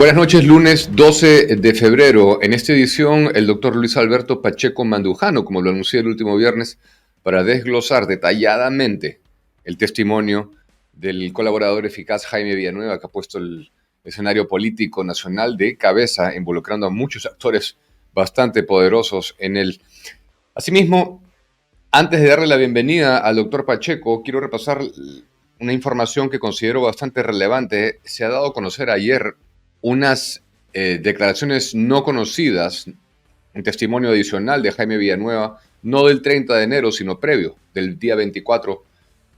Buenas noches, lunes 12 de febrero. En esta edición, el doctor Luis Alberto Pacheco Mandujano, como lo anuncié el último viernes, para desglosar detalladamente el testimonio del colaborador eficaz Jaime Villanueva, que ha puesto el escenario político nacional de cabeza, involucrando a muchos actores bastante poderosos en él. Asimismo, antes de darle la bienvenida al doctor Pacheco, quiero repasar una información que considero bastante relevante. Se ha dado a conocer ayer unas declaraciones no conocidas, un testimonio adicional de Jaime Villanueva, no del 30 de enero, sino previo, del día 24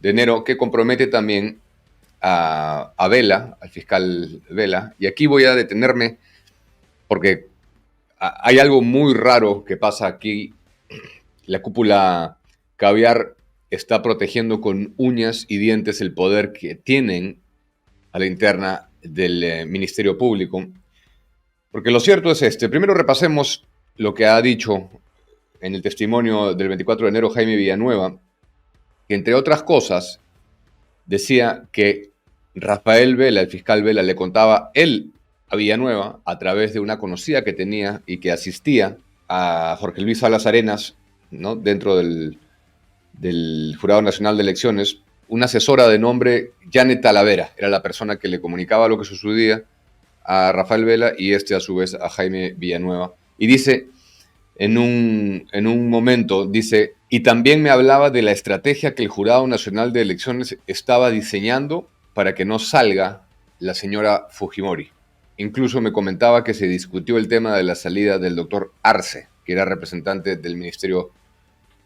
de enero, que compromete también a Vela, al fiscal Vela. Y aquí voy a detenerme porque hay algo muy raro que pasa aquí. La cúpula caviar está protegiendo con uñas y dientes el poder que tienen a la interna del Ministerio Público. Porque lo cierto es este. Primero repasemos lo que ha dicho en el testimonio del 24 de enero Jaime Villanueva, que entre otras cosas decía que Rafael Vela, el fiscal Vela, le contaba él a Villanueva a través de una conocida que tenía y que asistía a Jorge Luis Salas Arenas, ¿no? Dentro del Jurado Nacional de Elecciones, una asesora de nombre Janet Talavera, era la persona que le comunicaba lo que sucedía a Rafael Vela y a su vez a Jaime Villanueva. Y dice, en un momento, dice, y también me hablaba de la estrategia que el Jurado Nacional de Elecciones estaba diseñando para que no salga la señora Fujimori. Incluso me comentaba que se discutió el tema de la salida del doctor Arce, que era representante del Ministerio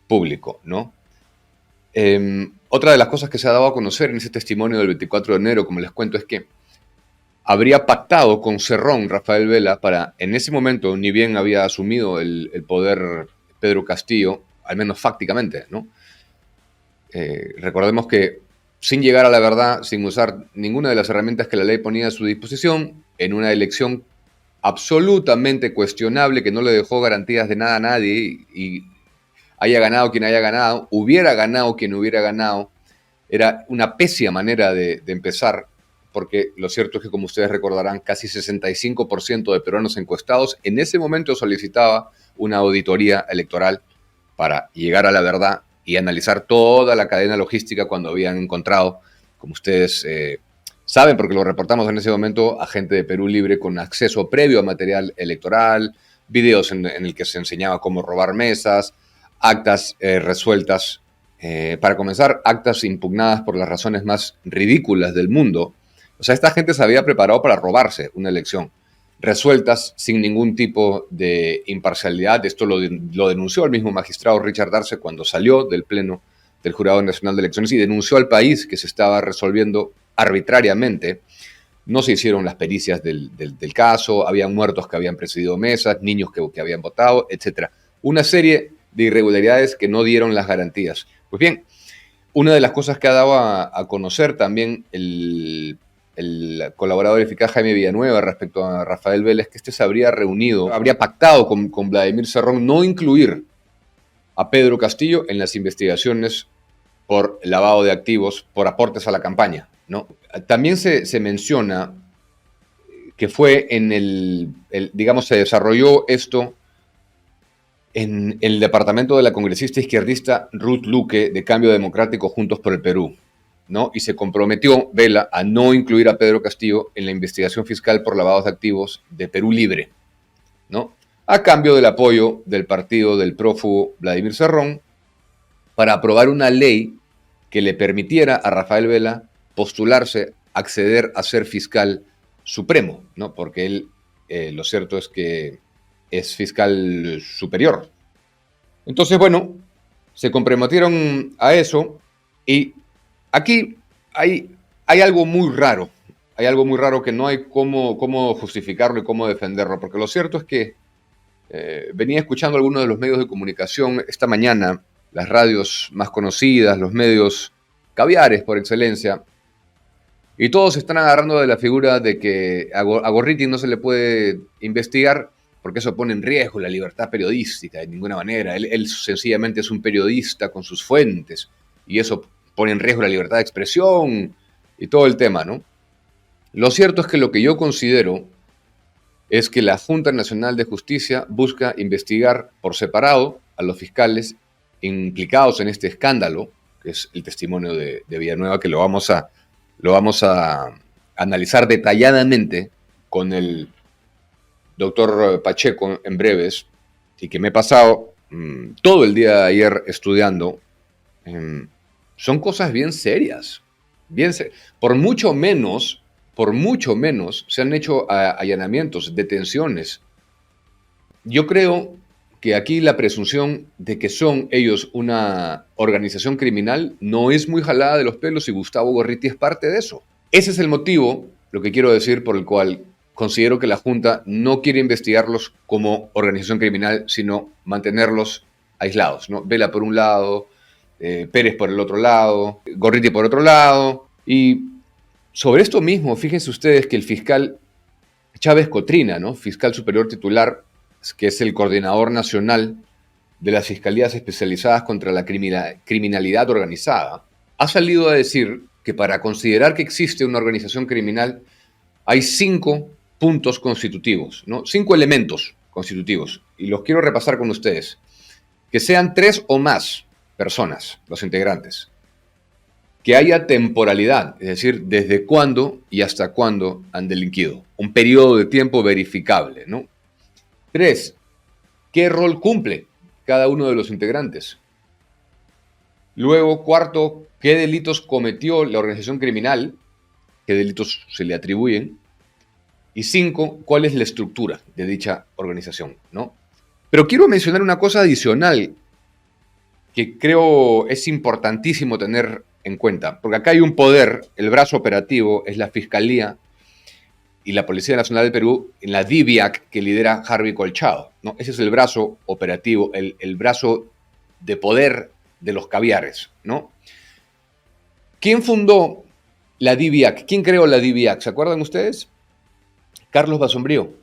Público, ¿no? Otra de las cosas que se ha dado a conocer en ese testimonio del 24 de enero, como les cuento, es que habría pactado con Cerrón Rafael Vela para, en ese momento, ni bien había asumido el poder Pedro Castillo, al menos fácticamente, ¿no? Recordemos que sin llegar a la verdad, sin usar ninguna de las herramientas que la ley ponía a su disposición, en una elección absolutamente cuestionable que no le dejó garantías de nada a nadie y haya ganado quien haya ganado, hubiera ganado quien hubiera ganado, era una pésima manera de empezar, porque lo cierto es que, como ustedes recordarán, casi 65% de peruanos encuestados en ese momento solicitaba una auditoría electoral para llegar a la verdad y analizar toda la cadena logística cuando habían encontrado, como ustedes saben, porque lo reportamos en ese momento, a gente de Perú Libre con acceso previo a material electoral, videos en el que se enseñaba cómo robar mesas, actas resueltas, para comenzar, actas impugnadas por las razones más ridículas del mundo. O sea, esta gente se había preparado para robarse una elección, resueltas sin ningún tipo de imparcialidad. Esto lo denunció el mismo magistrado Richard Arce cuando salió del Pleno del Jurado Nacional de Elecciones y denunció al país que se estaba resolviendo arbitrariamente. No se hicieron las pericias del caso, habían muertos que habían presidido mesas, niños que habían votado, etc. Una serie de irregularidades que no dieron las garantías. Pues bien, una de las cosas que ha dado a conocer también el colaborador eficaz Jaime Villanueva respecto a Rafael Vélez, que se habría reunido, habría pactado con Vladimir Cerrón no incluir a Pedro Castillo en las investigaciones por lavado de activos, por aportes a la campaña, ¿no? También se menciona que fue digamos, se desarrolló esto en el departamento de la congresista izquierdista Ruth Luque de Cambio Democrático Juntos por el Perú, ¿no? Y se comprometió Vela a no incluir a Pedro Castillo en la investigación fiscal por lavados de activos de Perú Libre, ¿no? A cambio del apoyo del partido del prófugo Vladimir Cerrón para aprobar una ley que le permitiera a Rafael Vela postularse, acceder a ser fiscal supremo, ¿no? Porque él, lo cierto es que es fiscal superior. Entonces, bueno, se comprometieron a eso y aquí hay algo muy raro. Hay algo muy raro que no hay cómo justificarlo y cómo defenderlo, porque lo cierto es que venía escuchando algunos de los medios de comunicación esta mañana, las radios más conocidas, los medios caviares por excelencia, y todos están agarrando de la figura de que a Gorriti no se le puede investigar porque eso pone en riesgo la libertad periodística de ninguna manera. Él sencillamente es un periodista con sus fuentes y eso pone en riesgo la libertad de expresión y todo el tema, ¿no? Lo cierto es que lo que yo considero es que la Junta Nacional de Justicia busca investigar por separado a los fiscales implicados en este escándalo, que es el testimonio de Villanueva, que lo vamos a analizar detalladamente con el doctor Pacheco en breves, y que me he pasado todo el día de ayer estudiando. Son cosas bien serias. Por mucho menos se han hecho allanamientos, detenciones. Yo creo que aquí la presunción de que son ellos una organización criminal no es muy jalada de los pelos, y Gustavo Gorriti es parte de eso. Ese es el motivo, lo que quiero decir, por el cual considero que la Junta no quiere investigarlos como organización criminal, sino mantenerlos aislados, ¿no? Vela por un lado, Pérez por el otro lado, Gorriti por otro lado. Y sobre esto mismo, fíjense ustedes que el fiscal Chávez Cotrina, ¿no? Fiscal superior titular, que es el coordinador nacional de las fiscalías especializadas contra la criminalidad organizada, ha salido a decir que para considerar que existe una organización criminal hay 5 puntos constitutivos, ¿no? 5 elementos constitutivos, y los quiero repasar con ustedes. Que sean 3 o más personas los integrantes, que haya temporalidad, es decir, desde cuándo y hasta cuándo han delinquido, un periodo de tiempo verificable, ¿no? 3, ¿qué rol cumple cada uno de los integrantes? Luego, cuarto, ¿qué delitos cometió la organización criminal? ¿Qué delitos se le atribuyen? Y 5, ¿cuál es la estructura de dicha organización, ¿no? Pero quiero mencionar una cosa adicional que creo es importantísimo tener en cuenta, porque acá hay un poder, el brazo operativo es la Fiscalía y la Policía Nacional del Perú, en la DIVIAC, que lidera Harvey Colchado, ¿no? Ese es el brazo operativo, el brazo de poder de los caviares, ¿no? ¿Quién fundó la DIVIAC? ¿Quién creó la DIVIAC? ¿Se acuerdan ustedes? Carlos Basombrío.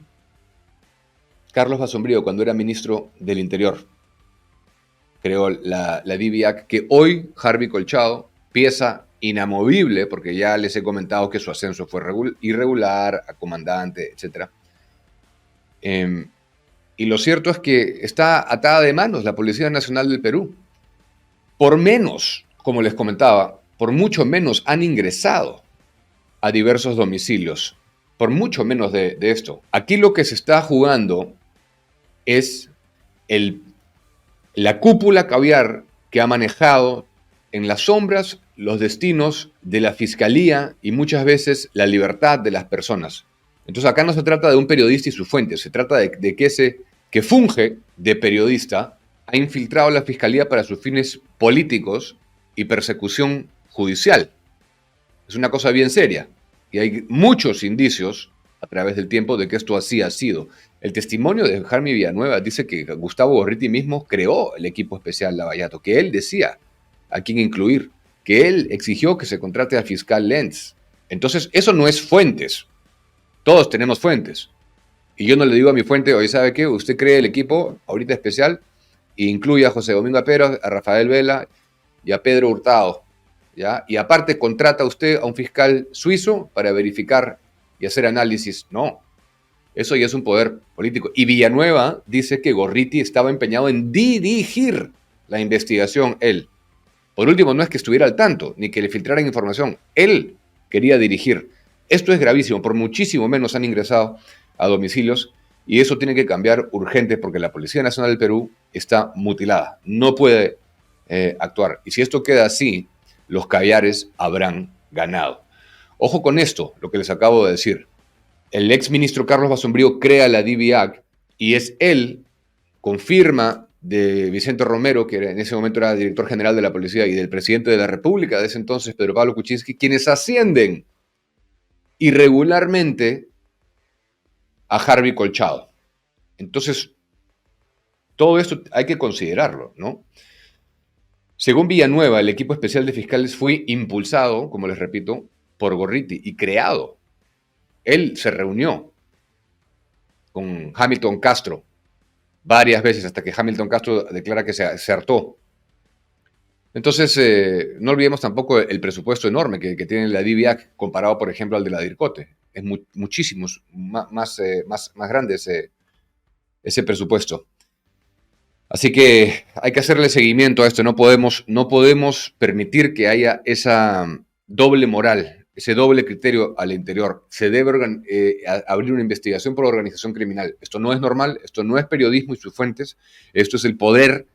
Carlos Basombrío, cuando era ministro del Interior, creó la DIVIAC, que hoy Harvey Colchado, pieza inamovible, porque ya les he comentado que su ascenso fue irregular, a comandante, etc. Y lo cierto es que está atada de manos la Policía Nacional del Perú. Por menos, como les comentaba, por mucho menos han ingresado a diversos domicilios, por mucho menos de esto. Aquí lo que se está jugando es la cúpula caviar que ha manejado en las sombras los destinos de la fiscalía y muchas veces la libertad de las personas. Entonces acá no se trata de un periodista y su fuente, se trata de que ese que funge de periodista ha infiltrado la fiscalía para sus fines políticos y persecución judicial. Es una cosa bien seria y hay muchos indicios a través del tiempo de que esto así ha sido. El testimonio de Jaime Villanueva dice que Gustavo Gorriti mismo creó el equipo especial Lavallato, que él decía a quién incluir, que él exigió que se contrate al fiscal Lenz. Entonces, eso no es fuentes. Todos tenemos fuentes. Y yo no le digo a mi fuente, oye, ¿sabe qué? Usted cree el equipo ahorita especial e incluye a José Domingo Apero, a Rafael Vela y a Pedro Hurtado, ¿ya? Y aparte contrata usted a un fiscal suizo para verificar y hacer análisis. No, eso ya es un poder político. Y Villanueva dice que Gorriti estaba empeñado en dirigir la investigación él. Por último, no es que estuviera al tanto, ni que le filtraran información. Él quería dirigir. Esto es gravísimo. Por muchísimo menos han ingresado a domicilios y eso tiene que cambiar urgente porque la Policía Nacional del Perú está mutilada. No puede actuar. Y si esto queda así, los caviares habrán ganado. Ojo con esto, lo que les acabo de decir. El ex ministro Carlos Basombrío crea la DIVIAC y es él, con firma de Vicente Romero, que en ese momento era director general de la policía, y del presidente de la República de ese entonces, Pedro Pablo Kuczynski, quienes ascienden irregularmente a Harvey Colchado. Entonces, todo esto hay que considerarlo, ¿no? Según Villanueva, el equipo especial de fiscales fue impulsado, como les repito, por Gorriti y creado. Él se reunió con Hamilton Castro varias veces hasta que Hamilton Castro declara que se hartó. Entonces, no olvidemos tampoco el presupuesto enorme que tiene la DIVIAC comparado, por ejemplo, al de la DIRCOTE. es muchísimo más grande ese presupuesto. Así que hay que hacerle seguimiento a esto. No podemos permitir que haya esa doble moral, ese doble criterio al interior. Se debe abrir una investigación por organización criminal. Esto no es normal, esto no es periodismo y sus fuentes. Esto es el poder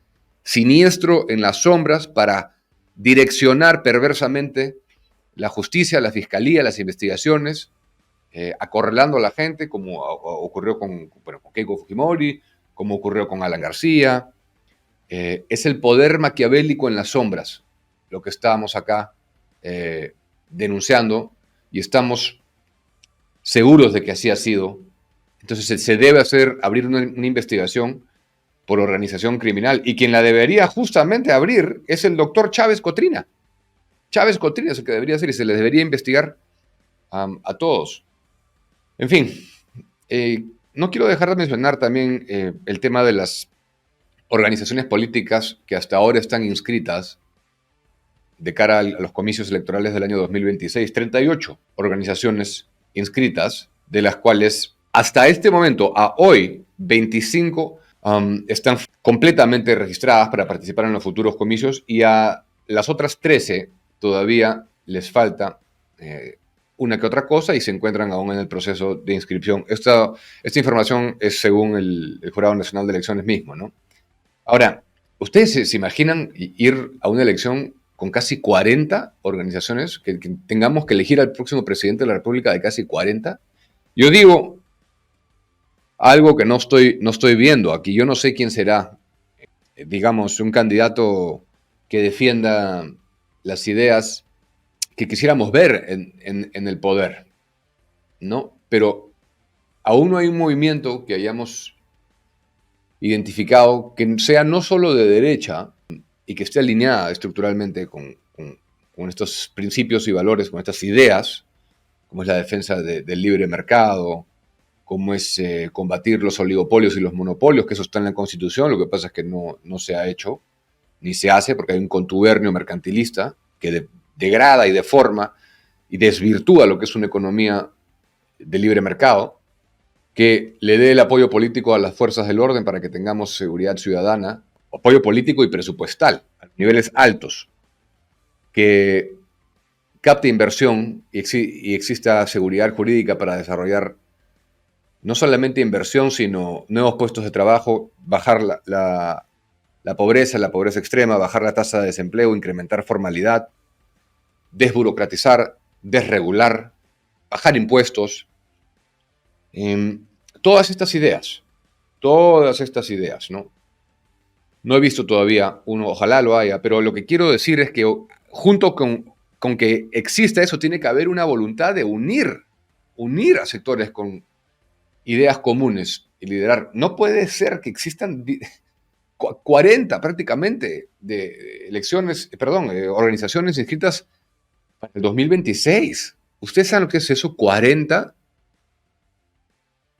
siniestro en las sombras para direccionar perversamente la justicia, la fiscalía, las investigaciones, acorralando a la gente, como ocurrió con Keiko Fujimori, como ocurrió con Alan García. Es el poder maquiavélico en las sombras, lo que estábamos acá denunciando, y estamos seguros de que así ha sido. Entonces se debe abrir una investigación por organización criminal, y quien la debería justamente abrir es el doctor Chávez Cotrina. Chávez Cotrina es el que debería hacer, y se les debería investigar a todos. En fin, no quiero dejar de mencionar también el tema de las organizaciones políticas que hasta ahora están inscritas de cara a los comicios electorales del año 2026. 38 organizaciones inscritas, de las cuales hasta este momento, a hoy, 25 están completamente registradas para participar en los futuros comicios, y a las otras 13 todavía les falta una que otra cosa y se encuentran aún en el proceso de inscripción. Esta información es según el Jurado Nacional de Elecciones mismo, ¿no? Ahora, ¿ustedes se imaginan ir a una elección con casi 40 organizaciones, que tengamos que elegir al próximo presidente de la República de casi 40? Yo digo algo que no estoy viendo aquí. Yo no sé quién será, digamos, un candidato que defienda las ideas que quisiéramos ver en el poder, ¿no? Pero aún no hay un movimiento que hayamos identificado que sea no solo de derecha y que esté alineada estructuralmente con estos principios y valores, con estas ideas, como es la defensa del libre mercado, como es combatir los oligopolios y los monopolios, que eso está en la Constitución. Lo que pasa es que no se ha hecho, ni se hace, porque hay un contubernio mercantilista que degrada y deforma y desvirtúa lo que es una economía de libre mercado, que le dé el apoyo político a las fuerzas del orden para que tengamos seguridad ciudadana, apoyo político y presupuestal a niveles altos, que capte inversión y exista seguridad jurídica para desarrollar no solamente inversión, sino nuevos puestos de trabajo, bajar la pobreza extrema, bajar la tasa de desempleo, incrementar formalidad, desburocratizar, desregular, bajar impuestos. Todas estas ideas, ¿no? No he visto todavía uno, ojalá lo haya, pero lo que quiero decir es que junto con que exista eso, tiene que haber una voluntad de unir a sectores con ideas comunes y liderar. No puede ser que existan 40 prácticamente de organizaciones inscritas para el 2026. ¿Ustedes saben lo que es eso? 40.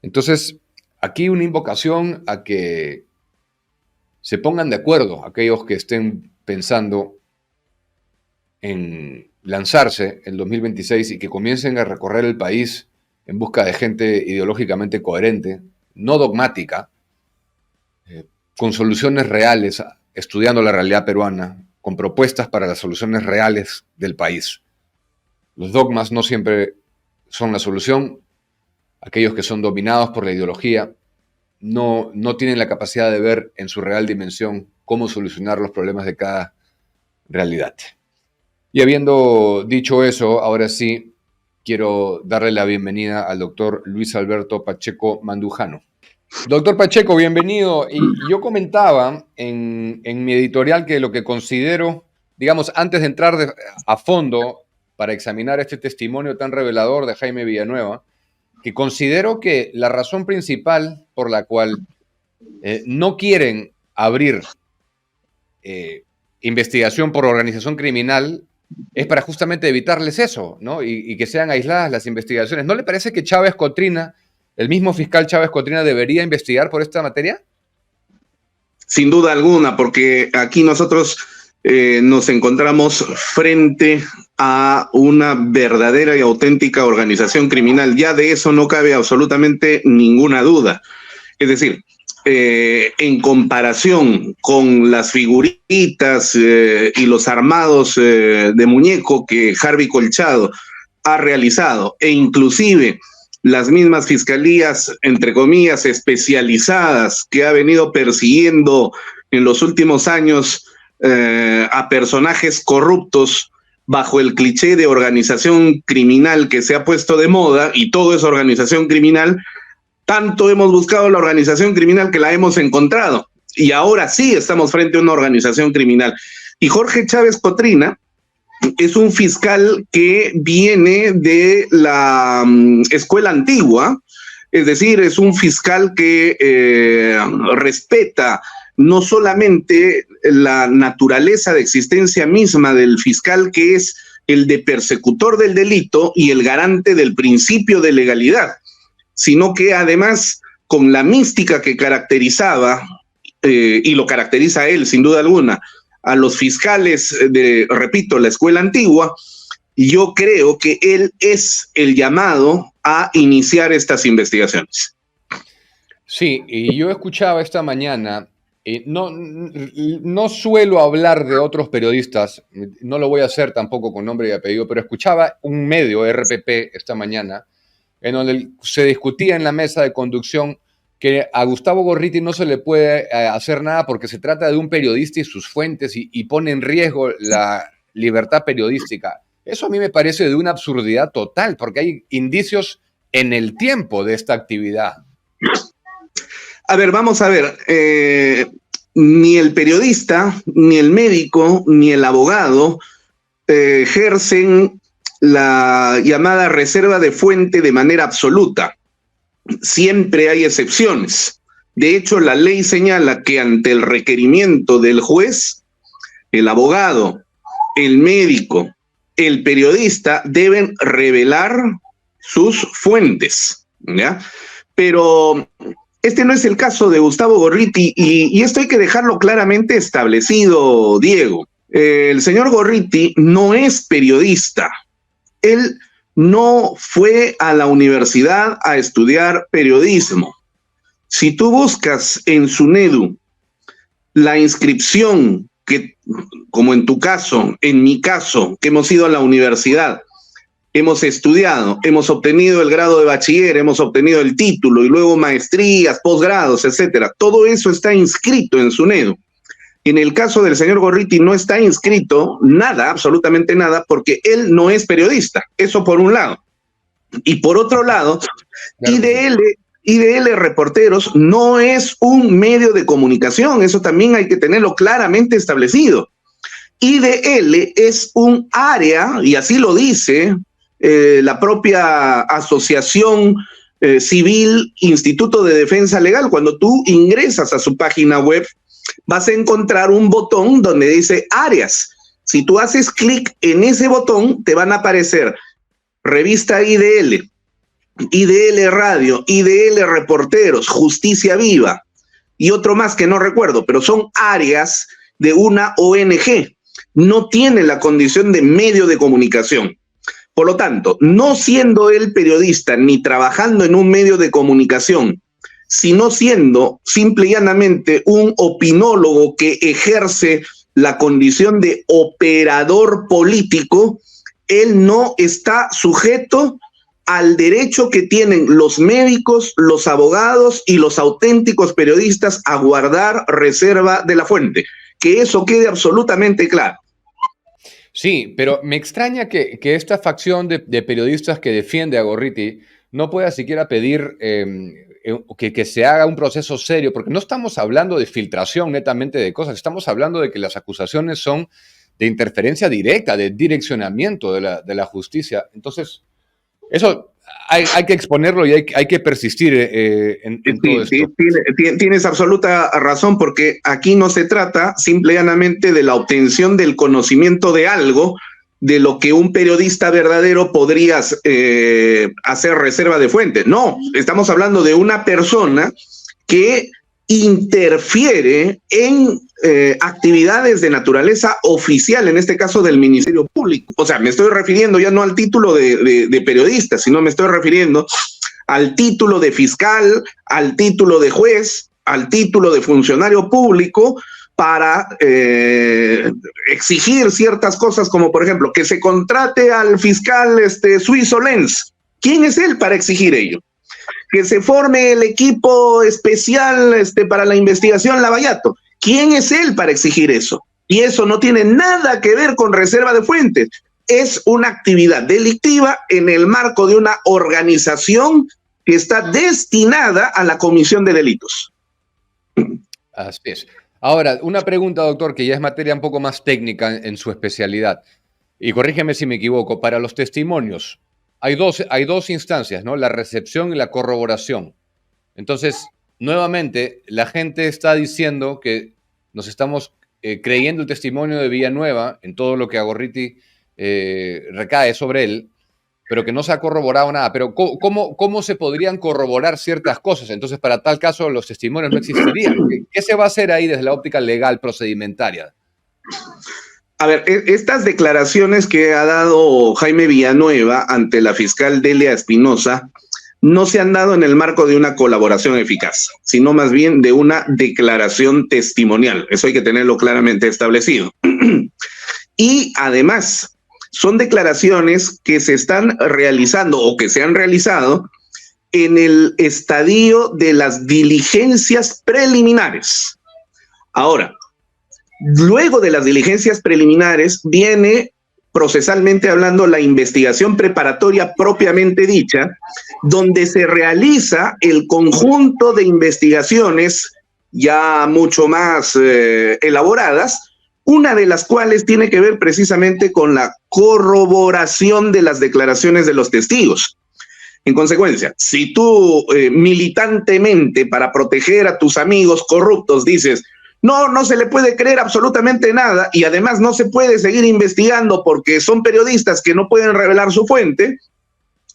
Entonces, aquí una invocación a que se pongan de acuerdo aquellos que estén pensando en lanzarse el 2026 y que comiencen a recorrer el país en busca de gente ideológicamente coherente, no dogmática, con soluciones reales, estudiando la realidad peruana, con propuestas para las soluciones reales del país. Los dogmas no siempre son la solución. Aquellos que son dominados por la ideología no tienen la capacidad de ver en su real dimensión cómo solucionar los problemas de cada realidad. Y habiendo dicho eso, ahora sí quiero darle la bienvenida al doctor Luis Alberto Pacheco Mandujano. Doctor Pacheco, bienvenido. Y yo comentaba en mi editorial que lo que considero, digamos, antes de entrar a fondo para examinar este testimonio tan revelador de Jaime Villanueva, que considero que la razón principal por la cual no quieren abrir investigación por organización criminal es para justamente evitarles eso, ¿no? Y que sean aisladas las investigaciones. ¿No le parece que Chávez Cotrina, el mismo fiscal Chávez Cotrina, debería investigar por esta materia? Sin duda alguna, porque aquí nosotros nos encontramos frente a una verdadera y auténtica organización criminal. Ya de eso no cabe absolutamente ninguna duda. Es decir, en comparación con las figuritas y los armados de muñeco que Harvey Colchado ha realizado, e inclusive las mismas fiscalías, entre comillas, especializadas que ha venido persiguiendo en los últimos años a personajes corruptos bajo el cliché de organización criminal que se ha puesto de moda, y todo es organización criminal. Tanto hemos buscado la organización criminal que la hemos encontrado, y ahora sí estamos frente a una organización criminal. Y Jorge Chávez Cotrina es un fiscal que viene de la escuela antigua, es decir, es un fiscal que respeta no solamente la naturaleza de existencia misma del fiscal, que es el de persecutor del delito y el garante del principio de legalidad, sino que además, con la mística que caracterizaba, y lo caracteriza a él sin duda alguna, a los fiscales de, repito, la escuela antigua, yo creo que él es el llamado a iniciar estas investigaciones. Sí, y yo escuchaba esta mañana, no suelo hablar de otros periodistas, no lo voy a hacer tampoco con nombre y apellido, pero escuchaba un medio, RPP, esta mañana, en donde se discutía en la mesa de conducción que a Gustavo Gorriti no se le puede hacer nada porque se trata de un periodista y sus fuentes y pone en riesgo la libertad periodística. Eso a mí me parece de una absurdidad total, porque hay indicios en el tiempo de esta actividad. A ver, vamos a ver. Ni el periodista, ni el médico, ni el abogado ejercen la llamada reserva de fuente de manera absoluta. Siempre hay excepciones. De hecho, la ley señala que ante el requerimiento del juez, el abogado, el médico, el periodista deben revelar sus fuentes, ¿ya? Pero este no es el caso de Gustavo Gorriti, y esto hay que dejarlo claramente establecido, Diego. El señor Gorriti no es periodista. Él no fue a la universidad a estudiar periodismo. Si tú buscas en SUNEDU la inscripción, que, como en tu caso, en mi caso, que hemos ido a la universidad, hemos estudiado, hemos obtenido el grado de bachiller, hemos obtenido el título y luego maestrías, posgrados, etcétera, todo eso está inscrito en SUNEDU. En el caso del señor Gorriti no está inscrito nada, absolutamente nada, porque él no es periodista. Eso por un lado. Y por otro lado, IDL Reporteros no es un medio de comunicación. Eso también hay que tenerlo claramente establecido. IDL es un área, y así lo dice la propia asociación civil Instituto de Defensa Legal. Cuando tú ingresas a su página web, vas a encontrar un botón donde dice áreas. Si tú haces clic en ese botón, te van a aparecer Revista IDL, IDL Radio, IDL Reporteros, Justicia Viva y otro más que no recuerdo, pero son áreas de una ONG. No tiene la condición de medio de comunicación. Por lo tanto, no siendo él periodista ni trabajando en un medio de comunicación, sino siendo simple y llanamente un opinólogo que ejerce la condición de operador político, él no está sujeto al derecho que tienen los médicos, los abogados y los auténticos periodistas a guardar reserva de la fuente. Que eso quede absolutamente claro. Sí, pero me extraña que esta facción de periodistas que defiende a Gorriti no pueda siquiera pedir que se haga un proceso serio, porque no estamos hablando de filtración netamente de cosas, estamos hablando de que las acusaciones son de interferencia directa, de direccionamiento de la justicia. Entonces, eso hay que exponerlo y hay que persistir en todo esto. Tienes absoluta razón, porque aquí no se trata simple y llanamente de la obtención del conocimiento de algo, de lo que un periodista verdadero podría hacer reserva de fuente. No, estamos hablando de una persona que interfiere en actividades de naturaleza oficial, en este caso del Ministerio Público. O sea, me estoy refiriendo ya no al título de periodista, sino me estoy refiriendo al título de fiscal, al título de juez, al título de funcionario público, para exigir ciertas cosas, como por ejemplo que se contrate al fiscal suizo Lenz. ¿Quién es él para exigir ello? Que se forme el equipo especial para la investigación Lavallato. ¿Quién es él para exigir eso? Y eso no tiene nada que ver con reserva de fuentes. Es una actividad delictiva en el marco de una organización que está destinada a la comisión de delitos. Así es. Ahora, una pregunta, doctor, que ya es materia un poco más técnica en su especialidad. Y corrígeme si me equivoco. Para los testimonios, hay dos instancias, ¿no? La recepción y la corroboración. Entonces, nuevamente, la gente está diciendo que nos estamos creyendo el testimonio de Villanueva en todo lo que a Gorriti recae sobre él, pero que no se ha corroborado nada. Pero ¿cómo se podrían corroborar ciertas cosas? Entonces, para tal caso, los testimonios no existirían. ¿Qué se va a hacer ahí desde la óptica legal procedimentaria? A ver, estas declaraciones que ha dado Jaime Villanueva ante la fiscal Delia Espinosa no se han dado en el marco de una colaboración eficaz, sino más bien de una declaración testimonial. Eso hay que tenerlo claramente establecido. Y además, son declaraciones que se están realizando o que se han realizado en el estadio de las diligencias preliminares. Ahora, luego de las diligencias preliminares viene, procesalmente hablando, la investigación preparatoria propiamente dicha, donde se realiza el conjunto de investigaciones ya mucho más elaboradas, una de las cuales tiene que ver precisamente con la corroboración de las declaraciones de los testigos. En consecuencia, si tú militantemente, para proteger a tus amigos corruptos, dices: no se le puede creer absolutamente nada, y además no se puede seguir investigando porque son periodistas que no pueden revelar su fuente,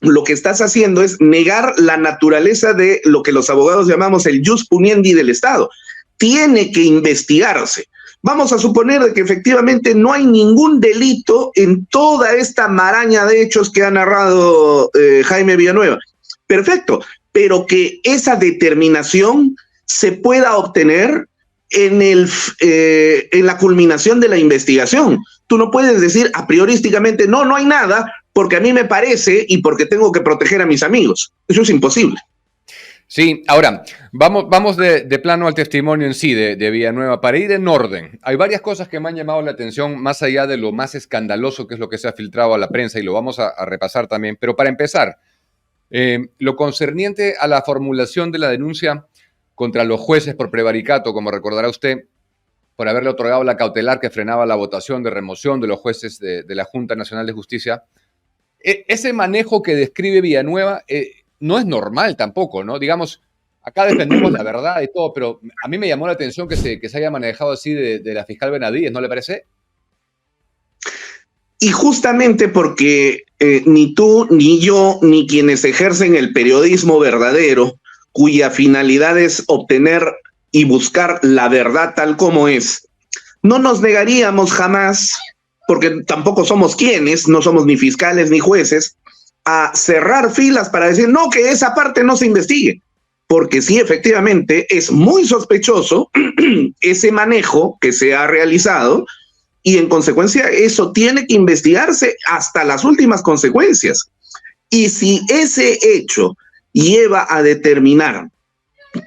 lo que estás haciendo es negar la naturaleza de lo que los abogados llamamos el jus puniendi del Estado. Tiene que investigarse. Vamos a suponer de que efectivamente no hay ningún delito en toda esta maraña de hechos que ha narrado Jaime Villanueva. Perfecto, pero que esa determinación se pueda obtener en la culminación de la investigación. Tú no puedes decir a priorísticamente, no hay nada, porque a mí me parece y porque tengo que proteger a mis amigos. Eso es imposible. Sí, ahora, vamos de plano al testimonio en sí de Villanueva. Para ir en orden, hay varias cosas que me han llamado la atención, más allá de lo más escandaloso que es lo que se ha filtrado a la prensa, y lo vamos a repasar también. Pero para empezar, lo concerniente a la formulación de la denuncia contra los jueces por prevaricato, como recordará usted, por haberle otorgado la cautelar que frenaba la votación de remoción de los jueces de la Junta Nacional de Justicia. Ese manejo que describe Villanueva no es normal tampoco, ¿no? Digamos, acá defendemos la verdad y todo, pero a mí me llamó la atención que se haya manejado así de la fiscal Benavides, ¿no le parece? Y justamente porque ni tú, ni yo, ni quienes ejercen el periodismo verdadero, cuya finalidad es obtener y buscar la verdad tal como es, no nos negaríamos jamás, porque tampoco somos quienes, no somos ni fiscales ni jueces, a cerrar filas para decir, no, que esa parte no se investigue. Porque sí, efectivamente, es muy sospechoso ese manejo que se ha realizado, y en consecuencia eso tiene que investigarse hasta las últimas consecuencias. Y si ese hecho lleva a determinar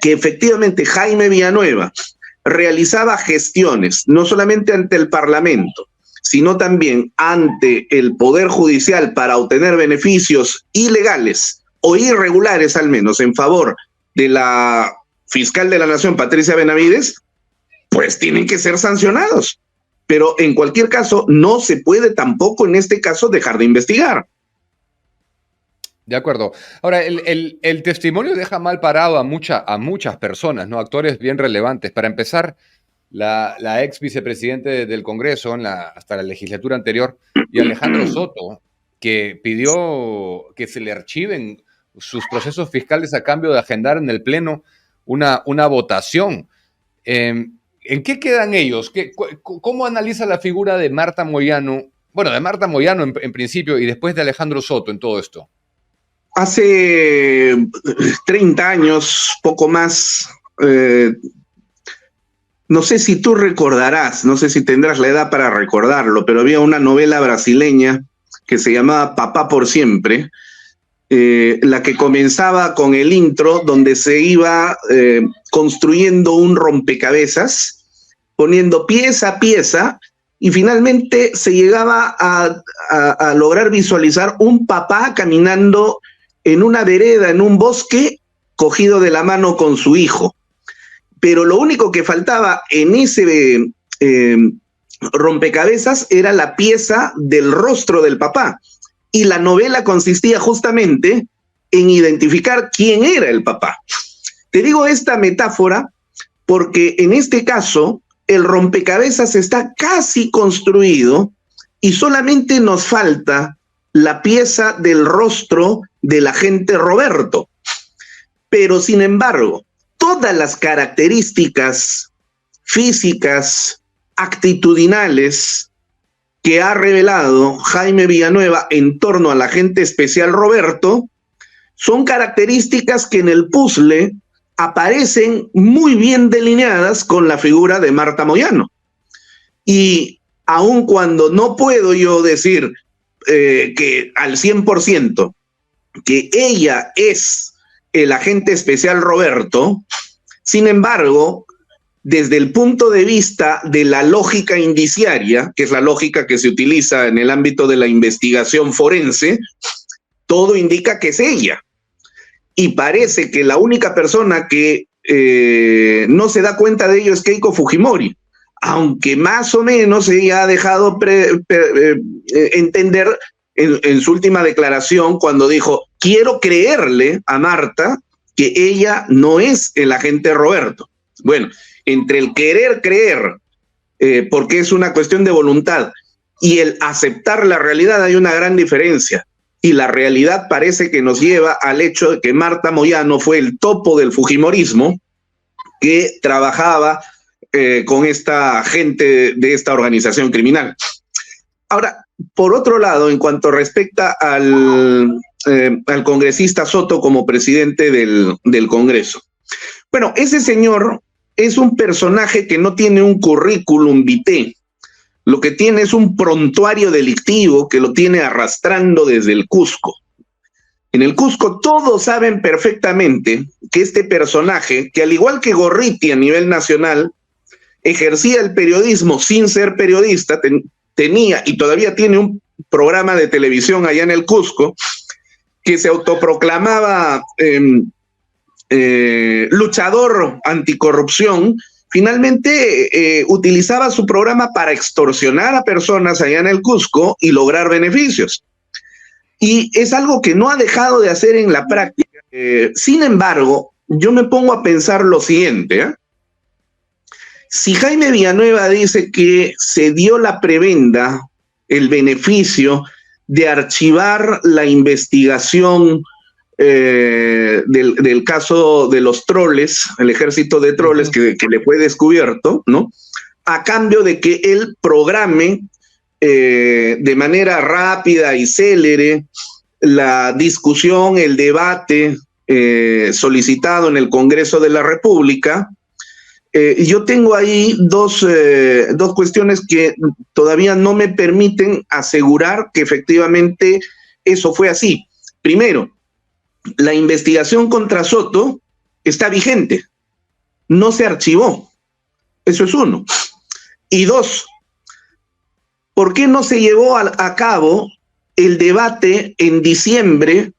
que efectivamente Jaime Villanueva realizaba gestiones, no solamente ante el Parlamento, sino también ante el Poder Judicial para obtener beneficios ilegales o irregulares al menos en favor de la fiscal de la Nación, Patricia Benavides, pues tienen que ser sancionados. Pero en cualquier caso, no se puede tampoco en este caso dejar de investigar. De acuerdo. Ahora, el testimonio deja mal parado a muchas personas, ¿no? Actores bien relevantes. Para empezar, la ex vicepresidente del Congreso hasta la legislatura anterior, y Alejandro Soto, que pidió que se le archiven sus procesos fiscales a cambio de agendar en el Pleno una votación. ¿En qué quedan ellos? ¿Cómo analiza la figura de Marta Moyano? Bueno, de Marta Moyano en principio y después de Alejandro Soto en todo esto. Hace 30 años, poco más, no sé si tú recordarás, no sé si tendrás la edad para recordarlo, pero había una novela brasileña que se llamaba Papá por Siempre, la que comenzaba con el intro donde se iba construyendo un rompecabezas, poniendo pieza a pieza, y finalmente se llegaba a lograr visualizar un papá caminando en una vereda, en un bosque, cogido de la mano con su hijo. Pero lo único que faltaba en ese rompecabezas era la pieza del rostro del papá. Y la novela consistía justamente en identificar quién era el papá. Te digo esta metáfora porque en este caso el rompecabezas está casi construido y solamente nos falta la pieza del rostro del agente Roberto. Pero sin embargo, todas las características físicas, actitudinales que ha revelado Jaime Villanueva en torno al agente especial Roberto son características que en el puzzle aparecen muy bien delineadas con la figura de Marta Moyano. Y aun cuando no puedo yo decir que al 100% que ella es el agente especial Roberto, sin embargo, desde el punto de vista de la lógica indiciaria, que es la lógica que se utiliza en el ámbito de la investigación forense, todo indica que es ella. Y parece que la única persona que no se da cuenta de ello es Keiko Fujimori, aunque más o menos ella ha dejado entender en su última declaración cuando dijo, quiero creerle a Marta que ella no es el agente Roberto. Bueno, entre el querer creer, porque es una cuestión de voluntad, y el aceptar la realidad hay una gran diferencia. Y la realidad parece que nos lleva al hecho de que Marta Moyano fue el topo del fujimorismo que trabajaba con esta gente de esta organización criminal. Ahora, por otro lado, en cuanto respecta al congresista Soto como presidente del Congreso. Bueno, ese señor es un personaje que no tiene un currículum vitae. Lo que tiene es un prontuario delictivo que lo tiene arrastrando desde el Cusco. En el Cusco todos saben perfectamente que este personaje, que al igual que Gorriti a nivel nacional, ejercía el periodismo sin ser periodista, tenía y todavía tiene un programa de televisión allá en el Cusco, que se autoproclamaba luchador anticorrupción. Finalmente utilizaba su programa para extorsionar a personas allá en el Cusco y lograr beneficios. Y es algo que no ha dejado de hacer en la práctica. Sin embargo, yo me pongo a pensar lo siguiente. Si Jaime Villanueva dice que se dio la prebenda, el beneficio de archivar la investigación del caso de los troles, el ejército de troles que le fue descubierto, ¿no? A cambio de que él programe de manera rápida y célere la discusión, el debate solicitado en el Congreso de la República. Yo tengo ahí dos cuestiones que todavía no me permiten asegurar que efectivamente eso fue así. Primero, la investigación contra Soto está vigente, no se archivó. Eso es uno. Y dos, ¿por qué no se llevó a cabo el debate en diciembre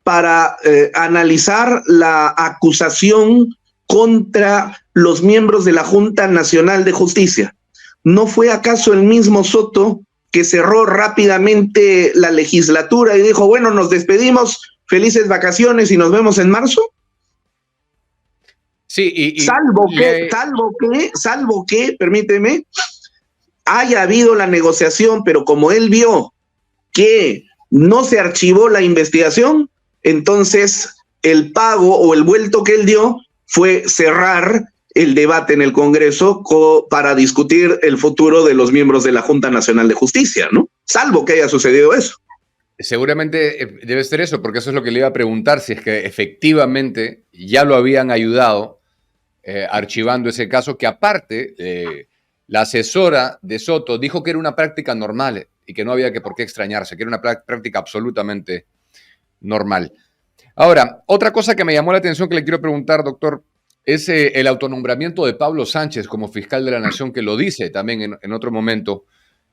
para analizar la acusación contra los miembros de la Junta Nacional de Justicia? ¿No fue acaso el mismo Soto que cerró rápidamente la legislatura y dijo, bueno, nos despedimos, felices vacaciones y nos vemos en marzo? Sí, salvo que, permíteme, haya habido la negociación, pero como él vio que no se archivó la investigación, entonces el pago o el vuelto que él dio fue cerrar el debate en el Congreso para discutir el futuro de los miembros de la Junta Nacional de Justicia, ¿no? Salvo que haya sucedido eso. Seguramente debe ser eso, porque eso es lo que le iba a preguntar, si es que efectivamente ya lo habían ayudado archivando ese caso, que aparte la asesora de Soto dijo que era una práctica normal y que no había por qué extrañarse, que era una práctica absolutamente normal. Ahora, otra cosa que me llamó la atención que le quiero preguntar, doctor, es el autonombramiento de Pablo Sánchez como fiscal de la Nación, que lo dice también en otro momento,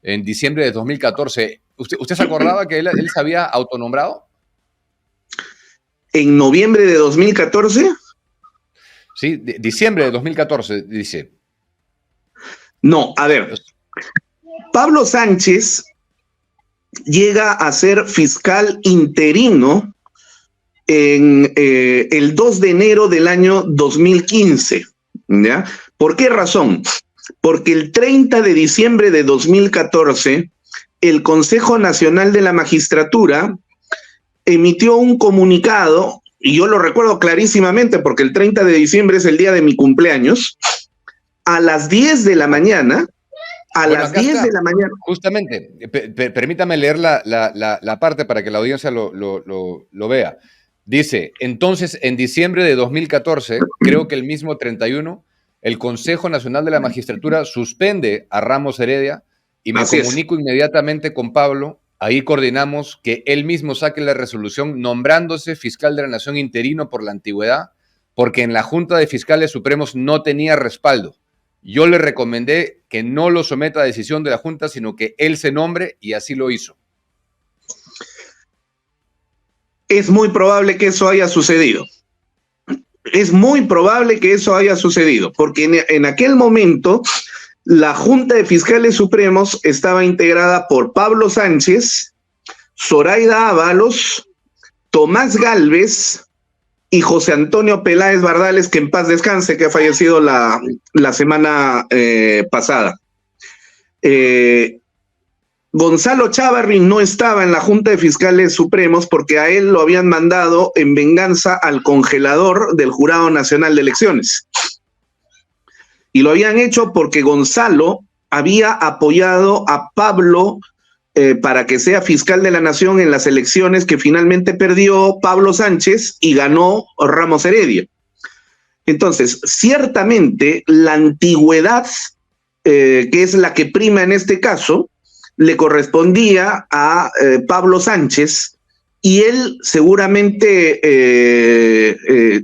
en diciembre de 2014. ¿Usted se acordaba que él se había autonombrado? ¿En noviembre de 2014? Sí, diciembre de 2014, dice. No, a ver. Pablo Sánchez llega a ser fiscal interino en el 2 de enero del año 2015. ¿Ya? ¿Por qué razón? Porque el 30 de diciembre de 2014, el Consejo Nacional de la Magistratura emitió un comunicado, y yo lo recuerdo clarísimamente porque el 30 de diciembre es el día de mi cumpleaños, a las 10 de la mañana, de la mañana. Justamente, permítame leer la parte para que la audiencia lo vea. Dice, entonces, en diciembre de 2014, creo que el mismo 31, el Consejo Nacional de la Magistratura suspende a Ramos Heredia y me comunico inmediatamente con Pablo. Ahí coordinamos que él mismo saque la resolución nombrándose fiscal de la Nación interino por la antigüedad, porque en la Junta de Fiscales Supremos no tenía respaldo. Yo le recomendé que no lo someta a decisión de la Junta, sino que él se nombre, y así lo hizo. Es muy probable que eso haya sucedido. Es muy probable que eso haya sucedido, porque en aquel momento la Junta de Fiscales Supremos estaba integrada por Pablo Sánchez, Zoraida Ábalos, Tomás Gálvez y José Antonio Peláez Bardales, que en paz descanse, que ha fallecido la semana pasada. Gonzalo Chávarri no estaba en la Junta de Fiscales Supremos porque a él lo habían mandado en venganza al congelador del Jurado Nacional de Elecciones. Y lo habían hecho porque Gonzalo había apoyado a Pablo para que sea fiscal de la Nación en las elecciones que finalmente perdió Pablo Sánchez y ganó Ramos Heredia. Entonces, ciertamente, la antigüedad, que es la que prima en este caso, le correspondía a Pablo Sánchez, y él seguramente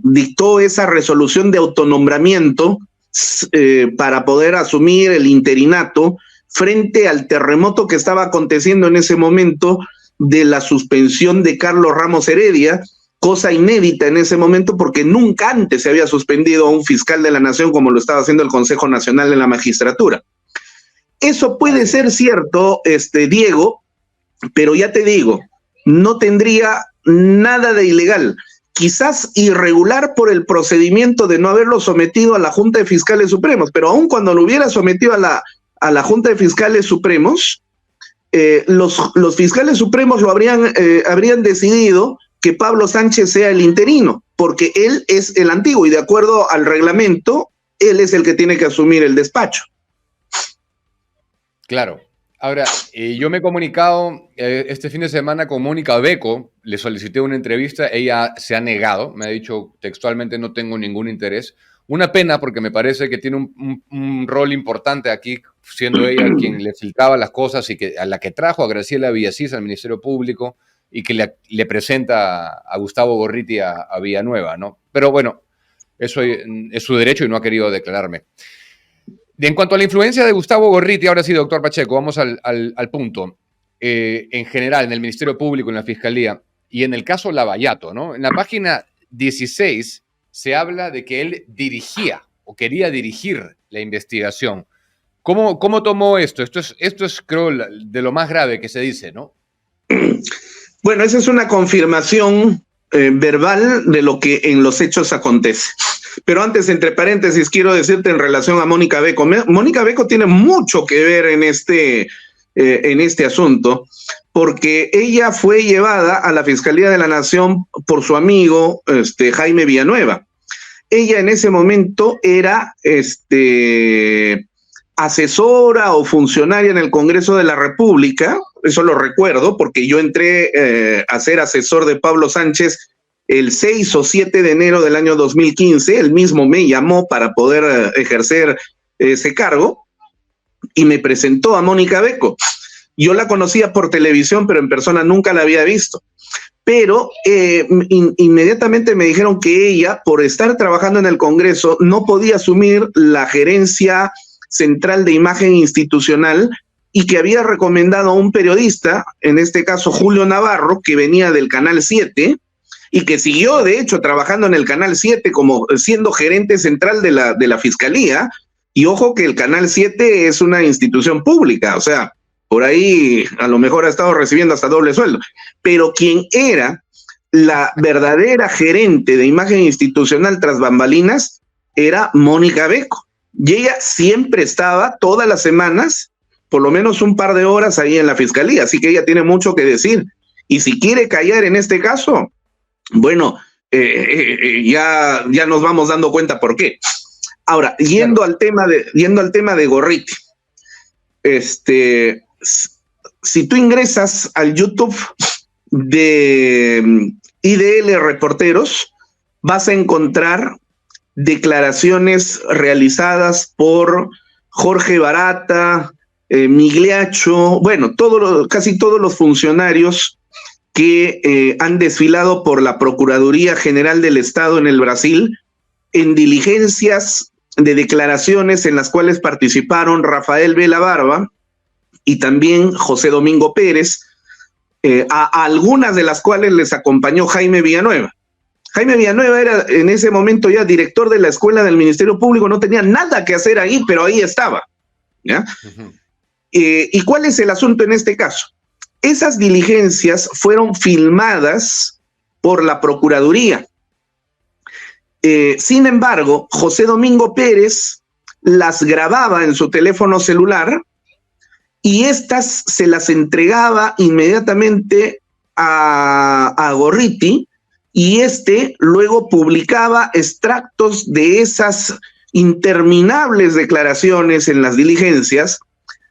dictó esa resolución de autonombramiento para poder asumir el interinato frente al terremoto que estaba aconteciendo en ese momento de la suspensión de Carlos Ramos Heredia, cosa inédita en ese momento porque nunca antes se había suspendido a un fiscal de la Nación como lo estaba haciendo el Consejo Nacional de la Magistratura. Eso puede ser cierto, Diego, pero ya te digo, no tendría nada de ilegal. Quizás irregular por el procedimiento de no haberlo sometido a la Junta de Fiscales Supremos, pero aun cuando lo hubiera sometido a la Junta de Fiscales Supremos, los fiscales supremos habrían decidido que Pablo Sánchez sea el interino, porque él es el antiguo y de acuerdo al reglamento, él es el que tiene que asumir el despacho. Claro. Ahora, yo me he comunicado este fin de semana con Mónica Beco, le solicité una entrevista, ella se ha negado, me ha dicho textualmente no tengo ningún interés. Una pena porque me parece que tiene un rol importante aquí, siendo ella quien le filtraba las cosas y a la que trajo a Graciela Villasís al Ministerio Público y que le presenta a Gustavo Gorriti a Villanueva, ¿no? Pero bueno, eso es su derecho y no ha querido declararme. En cuanto a la influencia de Gustavo Gorriti, ahora sí, doctor Pacheco, vamos al punto. En general, en el Ministerio Público, en la Fiscalía, y en el caso Lavallato, ¿no? En la página 16 se habla de que él dirigía o quería dirigir la investigación. ¿Cómo tomó esto? Esto es, creo, de lo más grave que se dice, ¿no? Bueno, esa es una confirmación verbal de lo que en los hechos acontece. Pero antes, entre paréntesis, quiero decirte en relación a Mónica Beco. Mónica Beco tiene mucho que ver en este asunto, porque ella fue llevada a la Fiscalía de la Nación por su amigo Jaime Villanueva. ella en ese momento era asesora o funcionaria en el Congreso de la República, eso lo recuerdo porque yo entré a ser asesor de Pablo Sánchez el 6 o 7 de enero del año 2015, él mismo me llamó para poder ejercer ese cargo y me presentó a Mónica Becco. Yo la conocía por televisión, pero en persona nunca la había visto. Pero inmediatamente me dijeron que ella, por estar trabajando en el Congreso, no podía asumir la gerencia central de imagen institucional y que había recomendado a un periodista, en este caso Julio Navarro, que venía del Canal 7 y que siguió, de hecho, trabajando en el Canal 7 como siendo gerente central de la Fiscalía. Y ojo que el Canal 7 es una institución pública, o sea, por ahí a lo mejor ha estado recibiendo hasta doble sueldo. Pero quien era la verdadera gerente de imagen institucional tras bambalinas era Mónica Becco. Y ella siempre estaba todas las semanas, por lo menos un par de horas ahí en la Fiscalía, así que ella tiene mucho que decir. Y si quiere callar en este caso, bueno, ya nos vamos dando cuenta por qué. Ahora, yendo al tema de Gorriti, si tú ingresas al YouTube de IDL Reporteros, vas a encontrar declaraciones realizadas por Jorge Barata, Migliaccio, bueno, casi todos los funcionarios que han desfilado por la Procuraduría General del Estado en el Brasil en diligencias de declaraciones en las cuales participaron Rafael Vela Barba y también José Domingo Pérez, a algunas de las cuales les acompañó Jaime Villanueva. Jaime Villanueva era en ese momento ya director de la escuela del Ministerio Público, no tenía nada que hacer ahí, pero ahí estaba, ¿ya? Uh-huh. ¿Y cuál es el asunto en este caso? Esas diligencias fueron filmadas por la Procuraduría. Sin embargo, José Domingo Pérez las grababa en su teléfono celular y estas se las entregaba inmediatamente a Gorriti, y luego publicaba extractos de esas interminables declaraciones en las diligencias,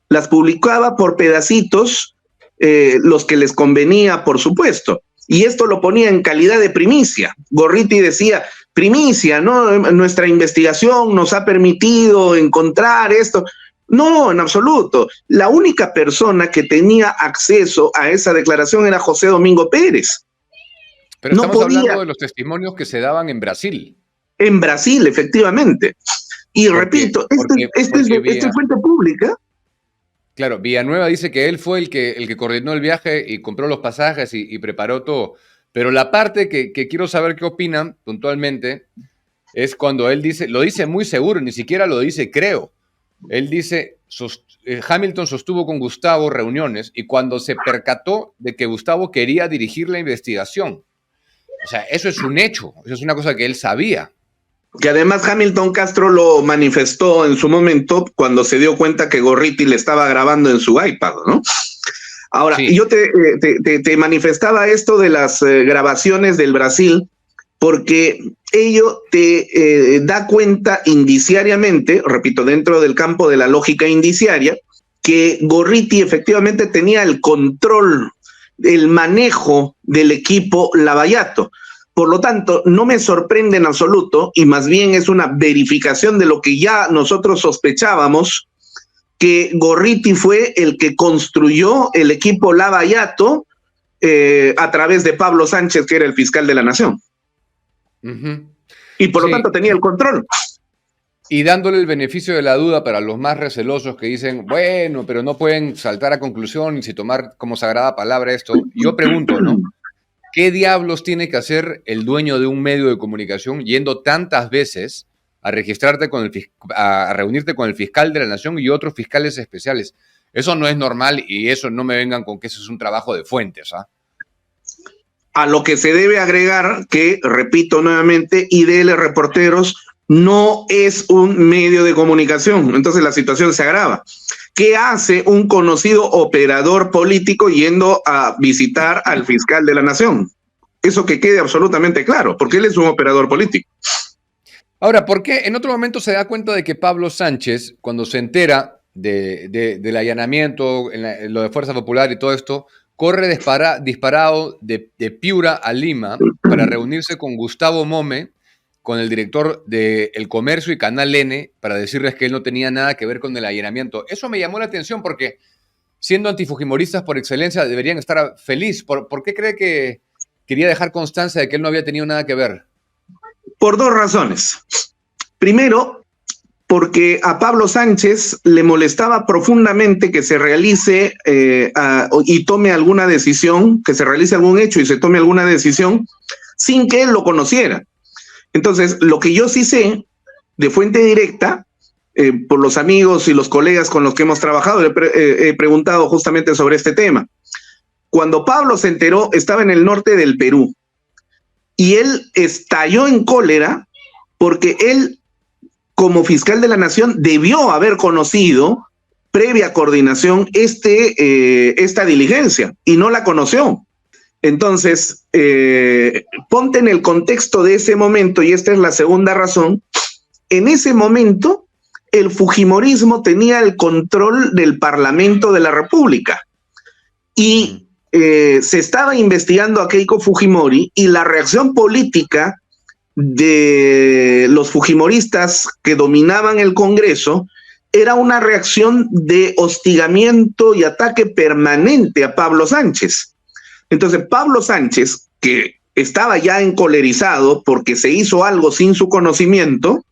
las publicaba por pedacitos, los que les convenía, por supuesto, y esto lo ponía en calidad de primicia. Gorriti decía, primicia, ¿no? Nuestra investigación nos ha permitido encontrar esto. No, en absoluto. La única persona que tenía acceso a esa declaración era José Domingo Pérez. Pero estamos hablando de los testimonios que se daban en Brasil. En Brasil, efectivamente. Y repito, esta es fuente pública. Claro, Villanueva dice que él fue el que coordinó el viaje y compró los pasajes y preparó todo. Pero la parte que quiero saber qué opinan puntualmente es cuando él dice, lo dice muy seguro, ni siquiera lo dice creo. Él dice, Hamilton sostuvo con Gustavo reuniones y cuando se percató de que Gustavo quería dirigir la investigación. O sea, eso es un hecho, eso es una cosa que él sabía. Que además Hamilton Castro lo manifestó en su momento cuando se dio cuenta que Gorriti le estaba grabando en su iPad, ¿no? Ahora, sí. Yo te manifestaba esto de las grabaciones del Brasil porque ello te da cuenta indiciariamente, repito, dentro del campo de la lógica indiciaria, que Gorriti efectivamente tenía el control, el manejo del equipo Lavallato. Por lo tanto, no me sorprende en absoluto, y más bien es una verificación de lo que ya nosotros sospechábamos, que Gorriti fue el que construyó el equipo Lavallato a través de Pablo Sánchez, que era el fiscal de la Nación. Uh-huh. Y por lo tanto tenía el control. Y dándole el beneficio de la duda para los más recelosos que dicen, bueno, pero no pueden saltar a conclusiones y tomar como sagrada palabra esto. Yo pregunto, ¿no? ¿Qué diablos tiene que hacer el dueño de un medio de comunicación yendo tantas veces a registrarte a reunirte con el fiscal de la Nación y otros fiscales especiales? Eso no es normal y eso no me vengan con que eso es un trabajo de fuentes, ¿ah? A lo que se debe agregar que, repito nuevamente, IDL Reporteros no es un medio de comunicación, entonces la situación se agrava. ¿Qué hace un conocido operador político yendo a visitar al fiscal de la Nación? Eso que quede absolutamente claro, porque él es un operador político. Ahora, ¿por qué en otro momento se da cuenta de que Pablo Sánchez, cuando se entera del allanamiento, en lo de Fuerza Popular y todo esto, corre disparado de Piura a Lima para reunirse con Gustavo Mome, con el director de El Comercio y Canal N, para decirles que él no tenía nada que ver con el allanamiento? Eso me llamó la atención porque, siendo antifujimoristas por excelencia, deberían estar felices. ¿Por qué cree que quería dejar constancia de que él no había tenido nada que ver? Por dos razones. Primero, porque a Pablo Sánchez le molestaba profundamente que se realice y tome alguna decisión, que se realice algún hecho y se tome alguna decisión sin que él lo conociera. Entonces, lo que yo sí sé de fuente directa, por los amigos y los colegas con los que hemos trabajado, he preguntado justamente sobre este tema. Cuando Pablo se enteró, estaba en el norte del Perú y él estalló en cólera porque él, como fiscal de la Nación, debió haber conocido, previa coordinación, esta diligencia y no la conoció. Entonces, ponte en el contexto de ese momento, y esta es la segunda razón. En ese momento, el fujimorismo tenía el control del Parlamento de la República y se estaba investigando a Keiko Fujimori, y la reacción política de los fujimoristas que dominaban el Congreso era una reacción de hostigamiento y ataque permanente a Pablo Sánchez. Entonces, Pablo Sánchez, que estaba ya encolerizado porque se hizo algo sin su conocimiento,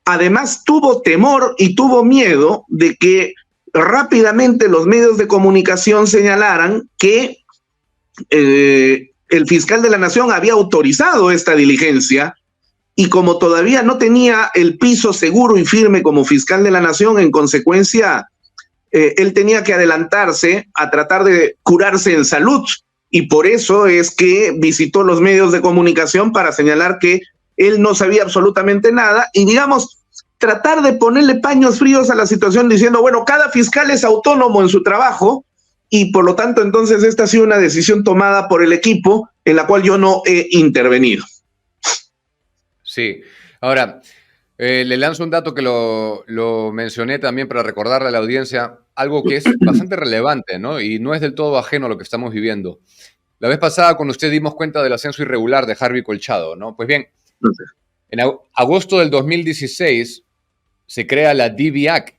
además tuvo temor y tuvo miedo de que rápidamente los medios de comunicación señalaran que el fiscal de la Nación había autorizado esta diligencia, y como todavía no tenía el piso seguro y firme como fiscal de la Nación, en consecuencia, él tenía que adelantarse a tratar de curarse en salud, y por eso es que visitó los medios de comunicación para señalar que él no sabía absolutamente nada y, digamos, tratar de ponerle paños fríos a la situación diciendo, bueno, cada fiscal es autónomo en su trabajo y por lo tanto entonces esta ha sido una decisión tomada por el equipo en la cual yo no he intervenido. Sí, ahora le lanzo un dato que lo mencioné también para recordarle a la audiencia, algo que es bastante relevante, ¿no? Y no es del todo ajeno a lo que estamos viviendo. La vez pasada con usted dimos cuenta del ascenso irregular de Harvey Colchado, ¿no? Pues bien, en agosto del 2016 se crea la DIVIAC.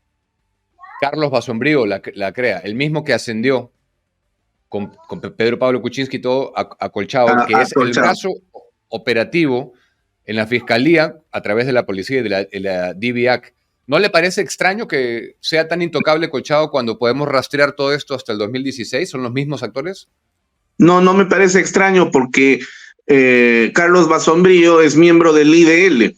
Carlos Basombrío la crea, el mismo que ascendió con Pedro Pablo Kuczynski y todo a Colchado, que es el brazo operativo en la Fiscalía a través de la policía y de la DIVIAC. ¿No le parece extraño que sea tan intocable Colchado cuando podemos rastrear todo esto hasta el 2016? ¿Son los mismos actores? No, no me parece extraño porque Carlos Basombrío es miembro del IDL.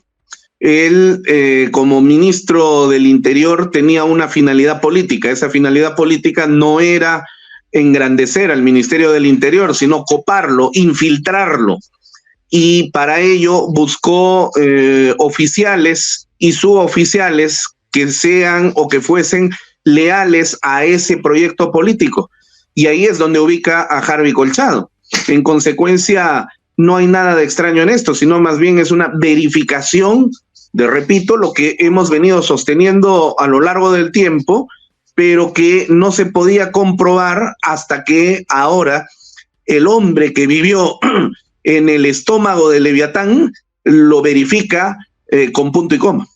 Él, como ministro del Interior, tenía una finalidad política. Esa finalidad política no era engrandecer al Ministerio del Interior, sino coparlo, infiltrarlo. Y para ello buscó oficiales y suboficiales que sean o que fuesen leales a ese proyecto político. Y ahí es donde ubica a Harvey Colchado. En consecuencia, no hay nada de extraño en esto, sino más bien es una verificación de, repito, lo que hemos venido sosteniendo a lo largo del tiempo, pero que no se podía comprobar hasta que ahora el hombre que vivió en el estómago de Leviatán lo verifica con punto y coma.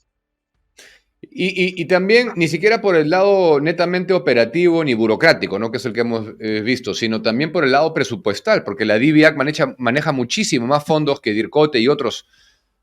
Y también, ni siquiera por el lado netamente operativo ni burocrático, ¿no? Que es el que hemos visto, sino también por el lado presupuestal, porque la DIVIAC maneja muchísimo más fondos que DIRCOTE y otros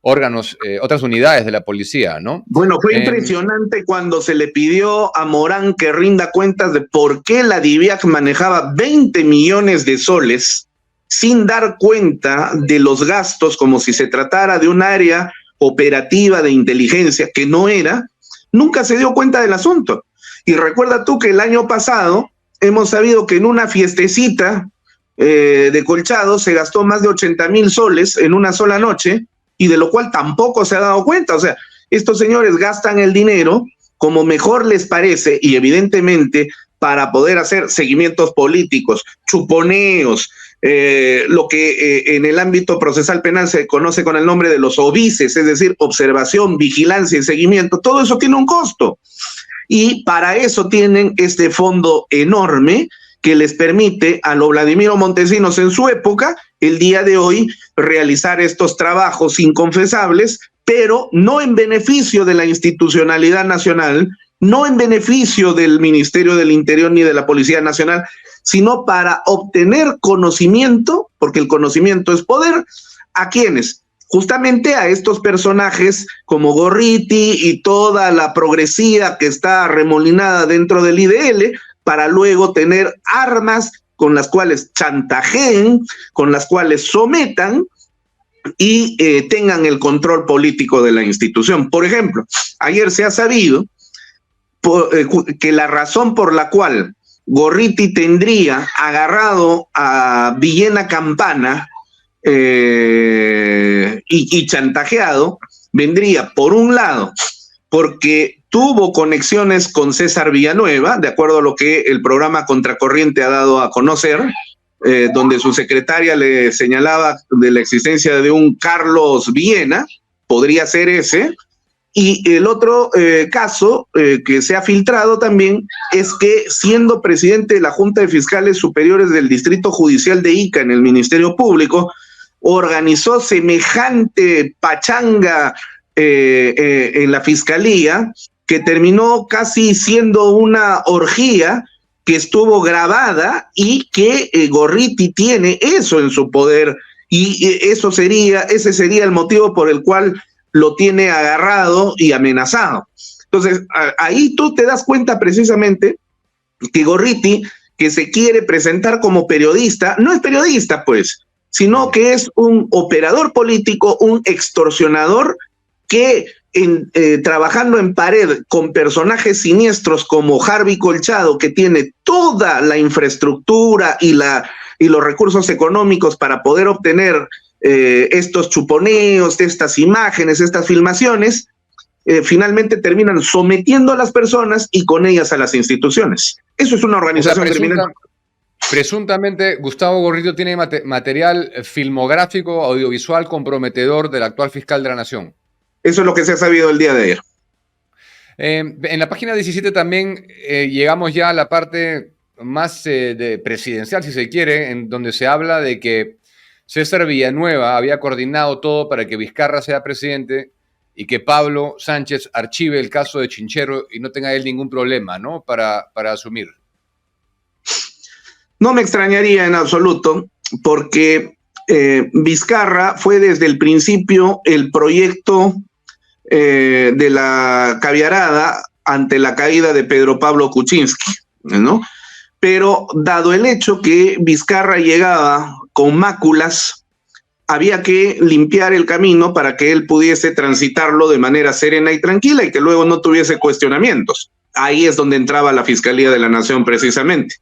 órganos, otras unidades de la policía, ¿no? Bueno, fue impresionante cuando se le pidió a Morán que rinda cuentas de por qué la DIVIAC manejaba 20 millones de soles sin dar cuenta de los gastos, como si se tratara de un área operativa de inteligencia, que no era. Nunca se dio cuenta del asunto. Y recuerda tú que el año pasado hemos sabido que en una fiestecita de Colchado se gastó más de 80,000 soles en una sola noche, y de lo cual tampoco se ha dado cuenta. O sea, estos señores gastan el dinero como mejor les parece y evidentemente para poder hacer seguimientos políticos, chuponeos, lo que en el ámbito procesal penal se conoce con el nombre de los OBICES, es decir, observación, vigilancia y seguimiento. Todo eso tiene un costo. Y para eso tienen este fondo enorme que les permite a los Vladimiro Montesinos en su época, el día de hoy, realizar estos trabajos inconfesables, pero no en beneficio de la institucionalidad nacional, no en beneficio del Ministerio del Interior ni de la Policía Nacional, sino para obtener conocimiento, porque el conocimiento es poder. ¿A quiénes? Justamente a estos personajes como Gorriti y toda la progresía que está remolinada dentro del IDL, para luego tener armas con las cuales chantajeen, con las cuales sometan y tengan el control político de la institución. Por ejemplo, ayer se ha sabido que la razón por la cual Gorriti tendría agarrado a Villena Campana y chantajeado, vendría, por un lado, porque tuvo conexiones con César Villanueva, de acuerdo a lo que el programa Contracorriente ha dado a conocer, donde su secretaria le señalaba de la existencia de un Carlos Villena, podría ser ese. Y el otro caso que se ha filtrado también es que, siendo presidente de la Junta de Fiscales Superiores del Distrito Judicial de Ica en el Ministerio Público, organizó semejante pachanga en la Fiscalía que terminó casi siendo una orgía que estuvo grabada y que Gorriti tiene eso en su poder, y ese sería el motivo por el cual lo tiene agarrado y amenazado. Entonces, ahí tú te das cuenta precisamente que Gorriti, que se quiere presentar como periodista, no es periodista, pues, sino que es un operador político, un extorsionador que trabajando en pared con personajes siniestros como Harvey Colchado, que tiene toda la infraestructura y los recursos económicos para poder obtener estos chuponeos, estas imágenes, estas filmaciones, finalmente terminan sometiendo a las personas y con ellas a las instituciones. Eso es una organización criminal. Presuntamente, Gustavo Gorriti tiene material filmográfico, audiovisual comprometedor del actual fiscal de la Nación. Eso es lo que se ha sabido el día de ayer. En la página 17 también llegamos ya a la parte más presidencial, si se quiere, en donde se habla de que César Villanueva había coordinado todo para que Vizcarra sea presidente y que Pablo Sánchez archive el caso de Chinchero y no tenga él ningún problema, ¿no?, para asumir. No me extrañaría en absoluto, porque Vizcarra fue desde el principio el proyecto de la caviarada ante la caída de Pedro Pablo Kuczynski, ¿no? Pero dado el hecho que Vizcarra llegaba con máculas, había que limpiar el camino para que él pudiese transitarlo de manera serena y tranquila y que luego no tuviese cuestionamientos. Ahí es donde entraba la Fiscalía de la Nación precisamente.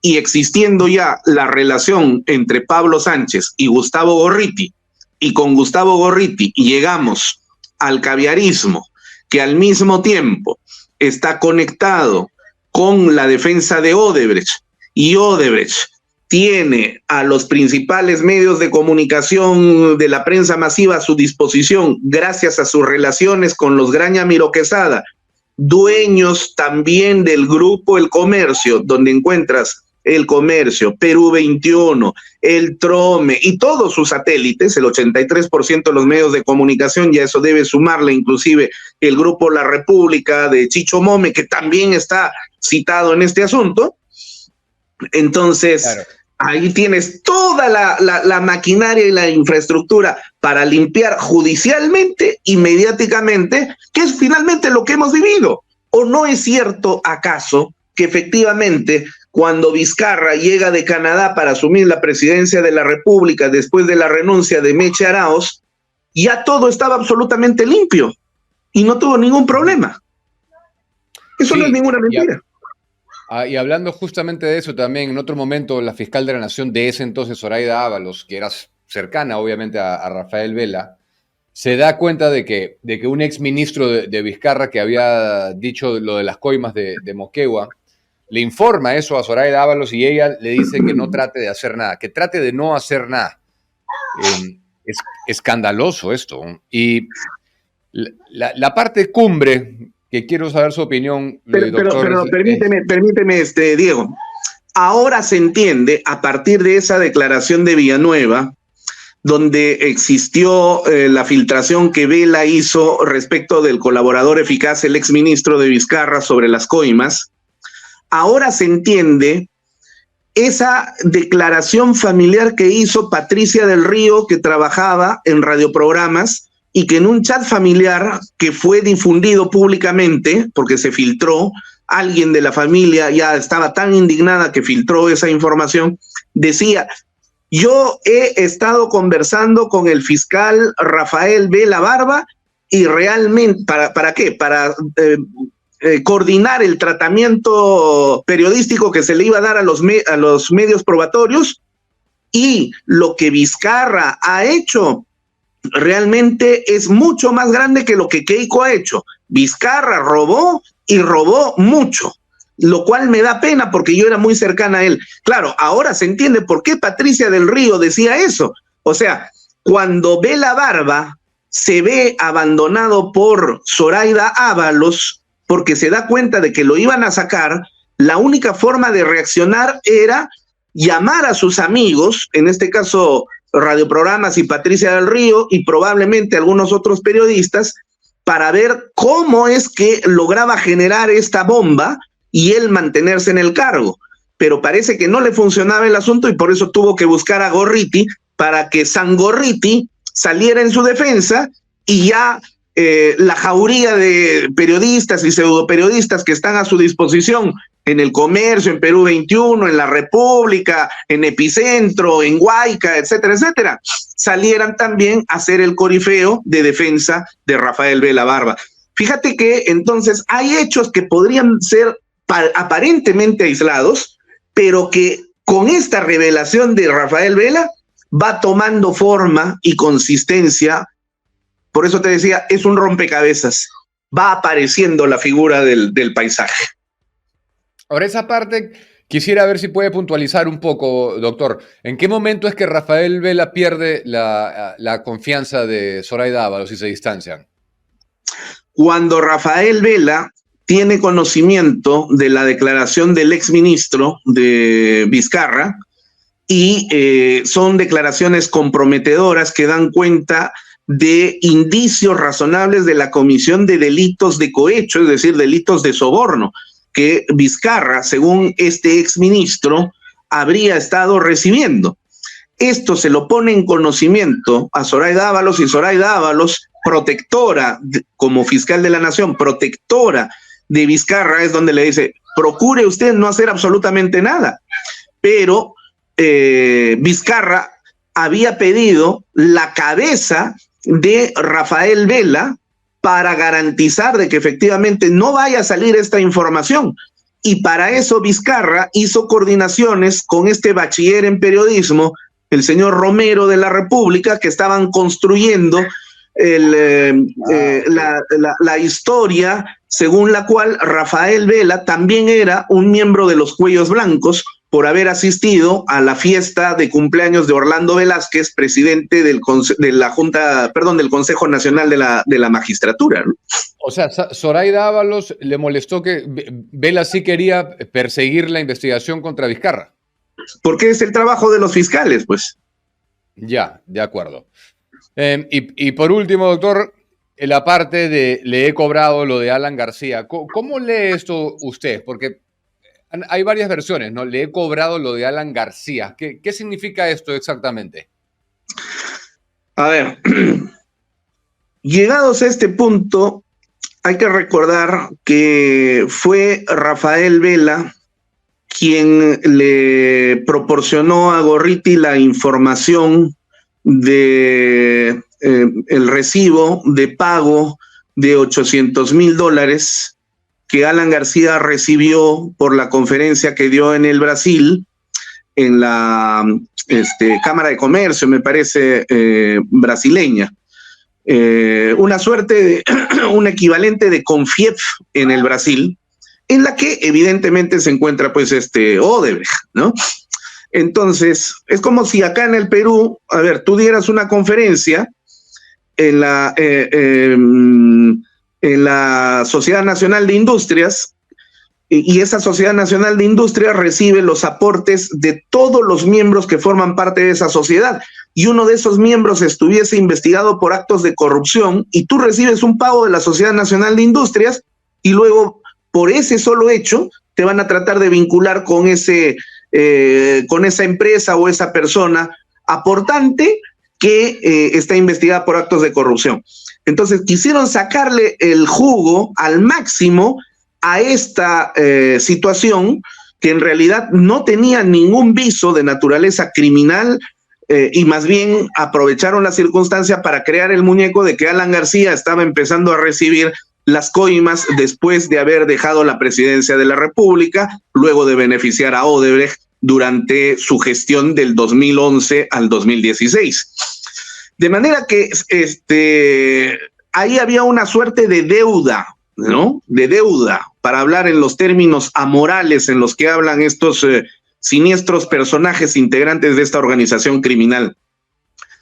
Y existiendo ya la relación entre Pablo Sánchez y Gustavo Gorriti, y con Gustavo Gorriti llegamos al caviarismo, que al mismo tiempo está conectado con la defensa de Odebrecht, y Odebrecht tiene a los principales medios de comunicación de la prensa masiva a su disposición gracias a sus relaciones con los Graña Miró Quesada, dueños también del grupo El Comercio, donde encuentras El Comercio, Perú 21, el Trome y todos sus satélites, el 83% de los medios de comunicación, y a eso debe sumarle inclusive el grupo La República de Chicho Mome, que también está citado en este asunto. Entonces, claro, ahí tienes toda la maquinaria y la infraestructura para limpiar judicialmente y mediáticamente, que es finalmente lo que hemos vivido. ¿O no es cierto acaso que efectivamente cuando Vizcarra llega de Canadá para asumir la presidencia de la República después de la renuncia de Meche Arauz, ya todo estaba absolutamente limpio y no tuvo ningún problema? Eso sí, no es ninguna mentira. Y hablando justamente de eso también, en otro momento la fiscal de la Nación de ese entonces, Zoraida Ábalos, que era cercana obviamente a Rafael Vela, se da cuenta de que un exministro de Vizcarra, que había dicho lo de las coimas de Moquegua, le informa eso a Zoraida Ábalos y ella le dice que no trate de hacer nada, que trate de no hacer nada. Es escandaloso esto. Y la parte cumbre, que quiero saber su opinión, doctor. Permíteme, Diego. Ahora se entiende, a partir de esa declaración de Villanueva, donde existió la filtración que Vela hizo respecto del colaborador eficaz, el exministro de Vizcarra, sobre las coimas, ahora se entiende esa declaración familiar que hizo Patricia del Río, que trabajaba en radioprogramas, y que en un chat familiar que fue difundido públicamente, porque se filtró, alguien de la familia ya estaba tan indignada que filtró esa información, decía: yo he estado conversando con el fiscal Rafael Vela Barba y realmente, ¿para qué? Para coordinar el tratamiento periodístico que se le iba a dar a los medios probatorios, y lo que Vizcarra ha hecho realmente es mucho más grande que lo que Keiko ha hecho. Vizcarra robó y robó mucho, lo cual me da pena porque yo era muy cercana a él. Claro, ahora se entiende por qué Patricia del Río decía eso. O sea, cuando Vela Barba se ve abandonado por Zoraida Ábalos porque se da cuenta de que lo iban a sacar, la única forma de reaccionar era llamar a sus amigos, en este caso radioprogramas y Patricia del Río y probablemente algunos otros periodistas, para ver cómo es que lograba generar esta bomba y él mantenerse en el cargo. Pero parece que no le funcionaba el asunto y por eso tuvo que buscar a Gorriti para que San Gorriti saliera en su defensa, y ya la jauría de periodistas y pseudoperiodistas que están a su disposición en El Comercio, en Perú 21, en La República, en Epicentro, en Guayca, etcétera, etcétera, salieran también a hacer el corifeo de defensa de Rafael Vela Barba. Fíjate que entonces hay hechos que podrían ser aparentemente aislados, pero que con esta revelación de Rafael Vela va tomando forma y consistencia. Por eso te decía, es un rompecabezas. Va apareciendo la figura del paisaje. Ahora, esa parte quisiera ver si puede puntualizar un poco, doctor. ¿En qué momento es que Rafael Vela pierde la confianza de Zoraida Ábalos y se distancian? Cuando Rafael Vela tiene conocimiento de la declaración del exministro de Vizcarra, y son declaraciones comprometedoras que dan cuenta de indicios razonables de la comisión de delitos de cohecho, es decir, delitos de soborno, que Vizcarra, según este exministro, habría estado recibiendo. Esto se lo pone en conocimiento a Zoraida Ábalos, y Zoraida Ábalos, protectora como fiscal de la nación, protectora de Vizcarra, es donde le dice: procure usted no hacer absolutamente nada. Pero Vizcarra había pedido la cabeza de Rafael Vela para garantizar de que efectivamente no vaya a salir esta información. Y para eso Vizcarra hizo coordinaciones con este bachiller en periodismo, el señor Romero de la República, que estaban construyendo la historia según la cual Rafael Vela también era un miembro de los Cuellos Blancos por haber asistido a la fiesta de cumpleaños de Orlando Velázquez, presidente del Consejo Nacional de la Magistratura, ¿no? O sea, Zoraida Ábalos le molestó que Vela sí quería perseguir la investigación contra Vizcarra. Porque es el trabajo de los fiscales, pues. Ya, de acuerdo. Y por último, doctor, la parte de le he cobrado lo de Alan García. ¿Cómo lee esto usted? Porque hay varias versiones, ¿no? Le he cobrado lo de Alan García. ¿Qué significa esto exactamente? A ver, llegados a este punto, hay que recordar que fue Rafael Vela quien le proporcionó a Gorriti la información de el recibo de pago de $800,000 que Alan García recibió por la conferencia que dio en el Brasil, en la Cámara de Comercio, me parece, brasileña. Una suerte de un equivalente de Confiep en el Brasil, en la que evidentemente se encuentra pues Odebrecht, ¿no? Entonces, es como si acá en el Perú, a ver, tú dieras una conferencia en la Sociedad Nacional de Industrias, y esa Sociedad Nacional de Industrias recibe los aportes de todos los miembros que forman parte de esa sociedad, y uno de esos miembros estuviese investigado por actos de corrupción, y tú recibes un pago de la Sociedad Nacional de Industrias, y luego, por ese solo hecho, te van a tratar de vincular con esa empresa o esa persona aportante que está investigada por actos de corrupción. Entonces, quisieron sacarle el jugo al máximo a esta situación, que en realidad no tenía ningún viso de naturaleza criminal, y más bien aprovecharon la circunstancia para crear el muñeco de que Alan García estaba empezando a recibir las coimas después de haber dejado la presidencia de la República, luego de beneficiar a Odebrecht durante su gestión del 2011 al 2016. De manera que ahí había una suerte de deuda, ¿no? De deuda, para hablar en los términos amorales en los que hablan estos siniestros personajes integrantes de esta organización criminal.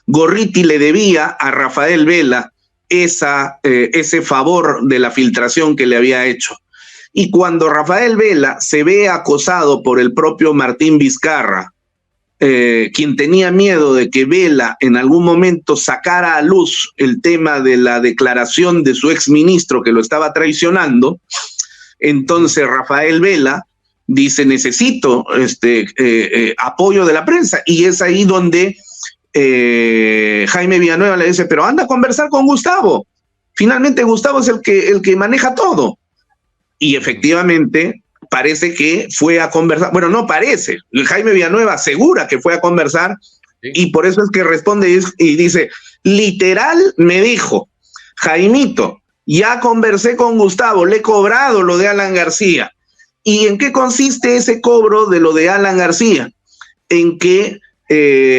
Gorriti le debía a Rafael Vela ese favor de la filtración que le había hecho. Y cuando Rafael Vela se ve acosado por el propio Martín Vizcarra, quien tenía miedo de que Vela en algún momento sacara a luz el tema de la declaración de su exministro que lo estaba traicionando, entonces Rafael Vela dice: necesito apoyo de la prensa, y es ahí donde Jaime Villanueva le dice: pero anda a conversar con Gustavo, finalmente Gustavo es el que maneja todo. Y efectivamente parece que fue a conversar, bueno, no parece, Jaime Villanueva asegura que fue a conversar, sí. Y por eso es que responde y dice: literal me dijo, Jaimito, ya conversé con Gustavo, le he cobrado lo de Alan García. ¿Y en qué consiste ese cobro de lo de Alan García? En que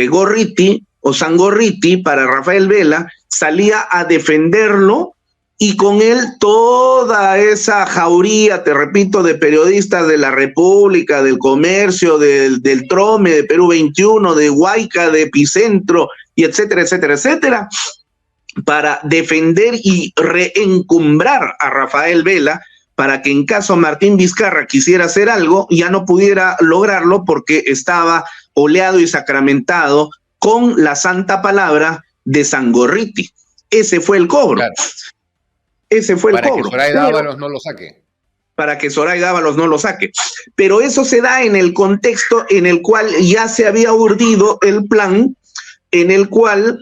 Gorriti o Sangorriti, para Rafael Vela, salía a defenderlo, y con él toda esa jauría, te repito, de periodistas de la República, del Comercio, del Trome, de Perú 21, de Huayca, de Epicentro, y etcétera, etcétera, etcétera, para defender y reencumbrar a Rafael Vela, para que en caso Martín Vizcarra quisiera hacer algo, ya no pudiera lograrlo porque estaba oleado y sacramentado con la santa palabra de Sangorriti. Ese fue el cobro. Claro. Ese fue el cobro. Para que Zoraida Ábalos no lo saque. Para que Zoraida Ábalos no lo saque. Pero eso se da en el contexto en el cual ya se había urdido el plan, en el cual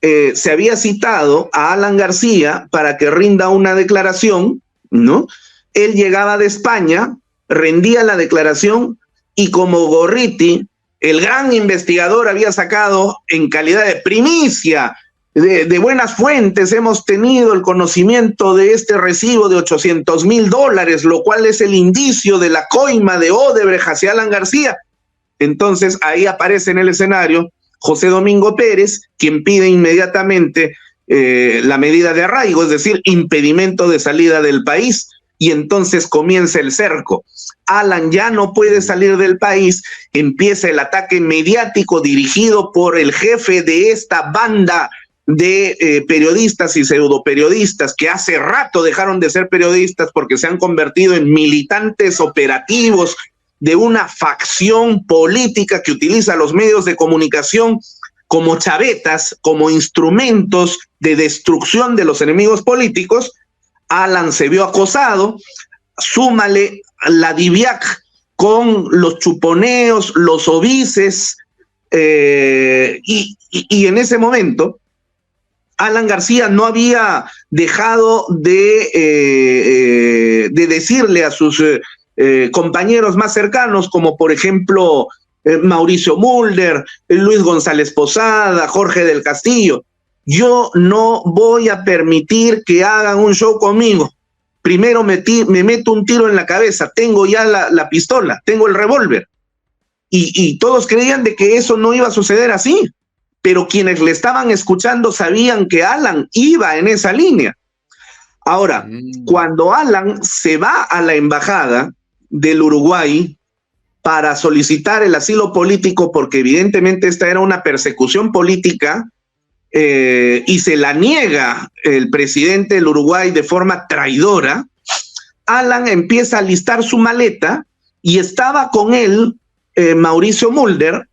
se había citado a Alan García para que rinda una declaración, ¿no? Él llegaba de España, rendía la declaración, y como Gorriti, el gran investigador, había sacado en calidad de primicia, de buenas fuentes, hemos tenido el conocimiento de este recibo de $800,000, lo cual es el indicio de la coima de Odebrecht hacia Alan García. Entonces ahí aparece en el escenario José Domingo Pérez, quien pide inmediatamente la medida de arraigo, es decir, impedimento de salida del país, y entonces comienza el cerco. Alan ya no puede salir del país, empieza el ataque mediático dirigido por el jefe de esta banda de periodistas y pseudoperiodistas que hace rato dejaron de ser periodistas porque se han convertido en militantes operativos de una facción política que utiliza los medios de comunicación como chavetas, como instrumentos de destrucción de los enemigos políticos. Alan se vio acosado, súmale la DIVIAC con los chuponeos, los obices, y en ese momento Alan García no había dejado de decirle a sus compañeros más cercanos, como por ejemplo Mauricio Mulder, Luis González Posada, Jorge del Castillo: yo no voy a permitir que hagan un show conmigo. Primero me meto un tiro en la cabeza, tengo ya la pistola, tengo el revólver. Y todos creían de que eso no iba a suceder así, pero quienes le estaban escuchando sabían que Alan iba en esa línea. Ahora, cuando Alan se va a la embajada del Uruguay para solicitar el asilo político, porque evidentemente esta era una persecución política, y se la niega el presidente del Uruguay de forma traidora, Alan empieza a listar su maleta y estaba con él Mauricio Mulder,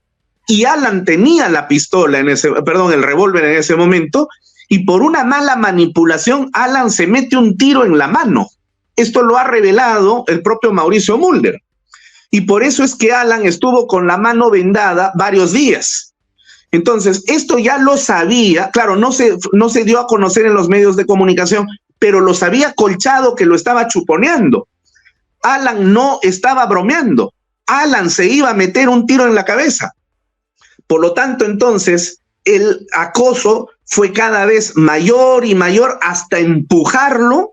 y Alan tenía la pistola el revólver en ese momento, y por una mala manipulación Alan se mete un tiro en la mano. Esto lo ha revelado el propio Mauricio Mulder. Y por eso es que Alan estuvo con la mano vendada varios días. Entonces, esto ya lo sabía, claro, no se dio a conocer en los medios de comunicación, pero lo sabía colchado que lo estaba chuponeando. Alan no estaba bromeando. Alan se iba a meter un tiro en la cabeza. Por lo tanto, entonces, el acoso fue cada vez mayor y mayor hasta empujarlo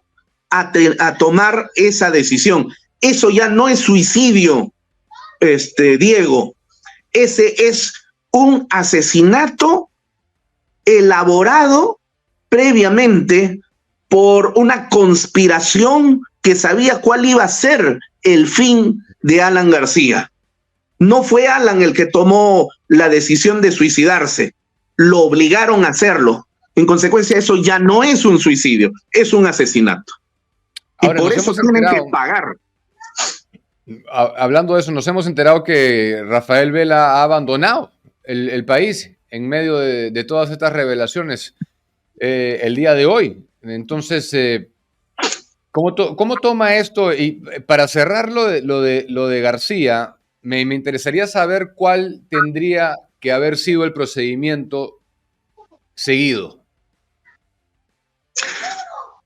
a tomar esa decisión. Eso ya no es suicidio, Diego. Ese es un asesinato elaborado previamente por una conspiración que sabía cuál iba a ser el fin de Alan García. No fue Alan el que tomó la decisión de suicidarse, lo obligaron a hacerlo. En consecuencia, eso ya no es un suicidio, es un asesinato. Ahora, y por eso tienen que pagar. Hablando de eso, nos hemos enterado que Rafael Vela ha abandonado el país en medio de todas estas revelaciones el día de hoy. Entonces, ¿cómo toma esto? Y para cerrar lo de García, me interesaría saber cuál tendría que haber sido el procedimiento seguido.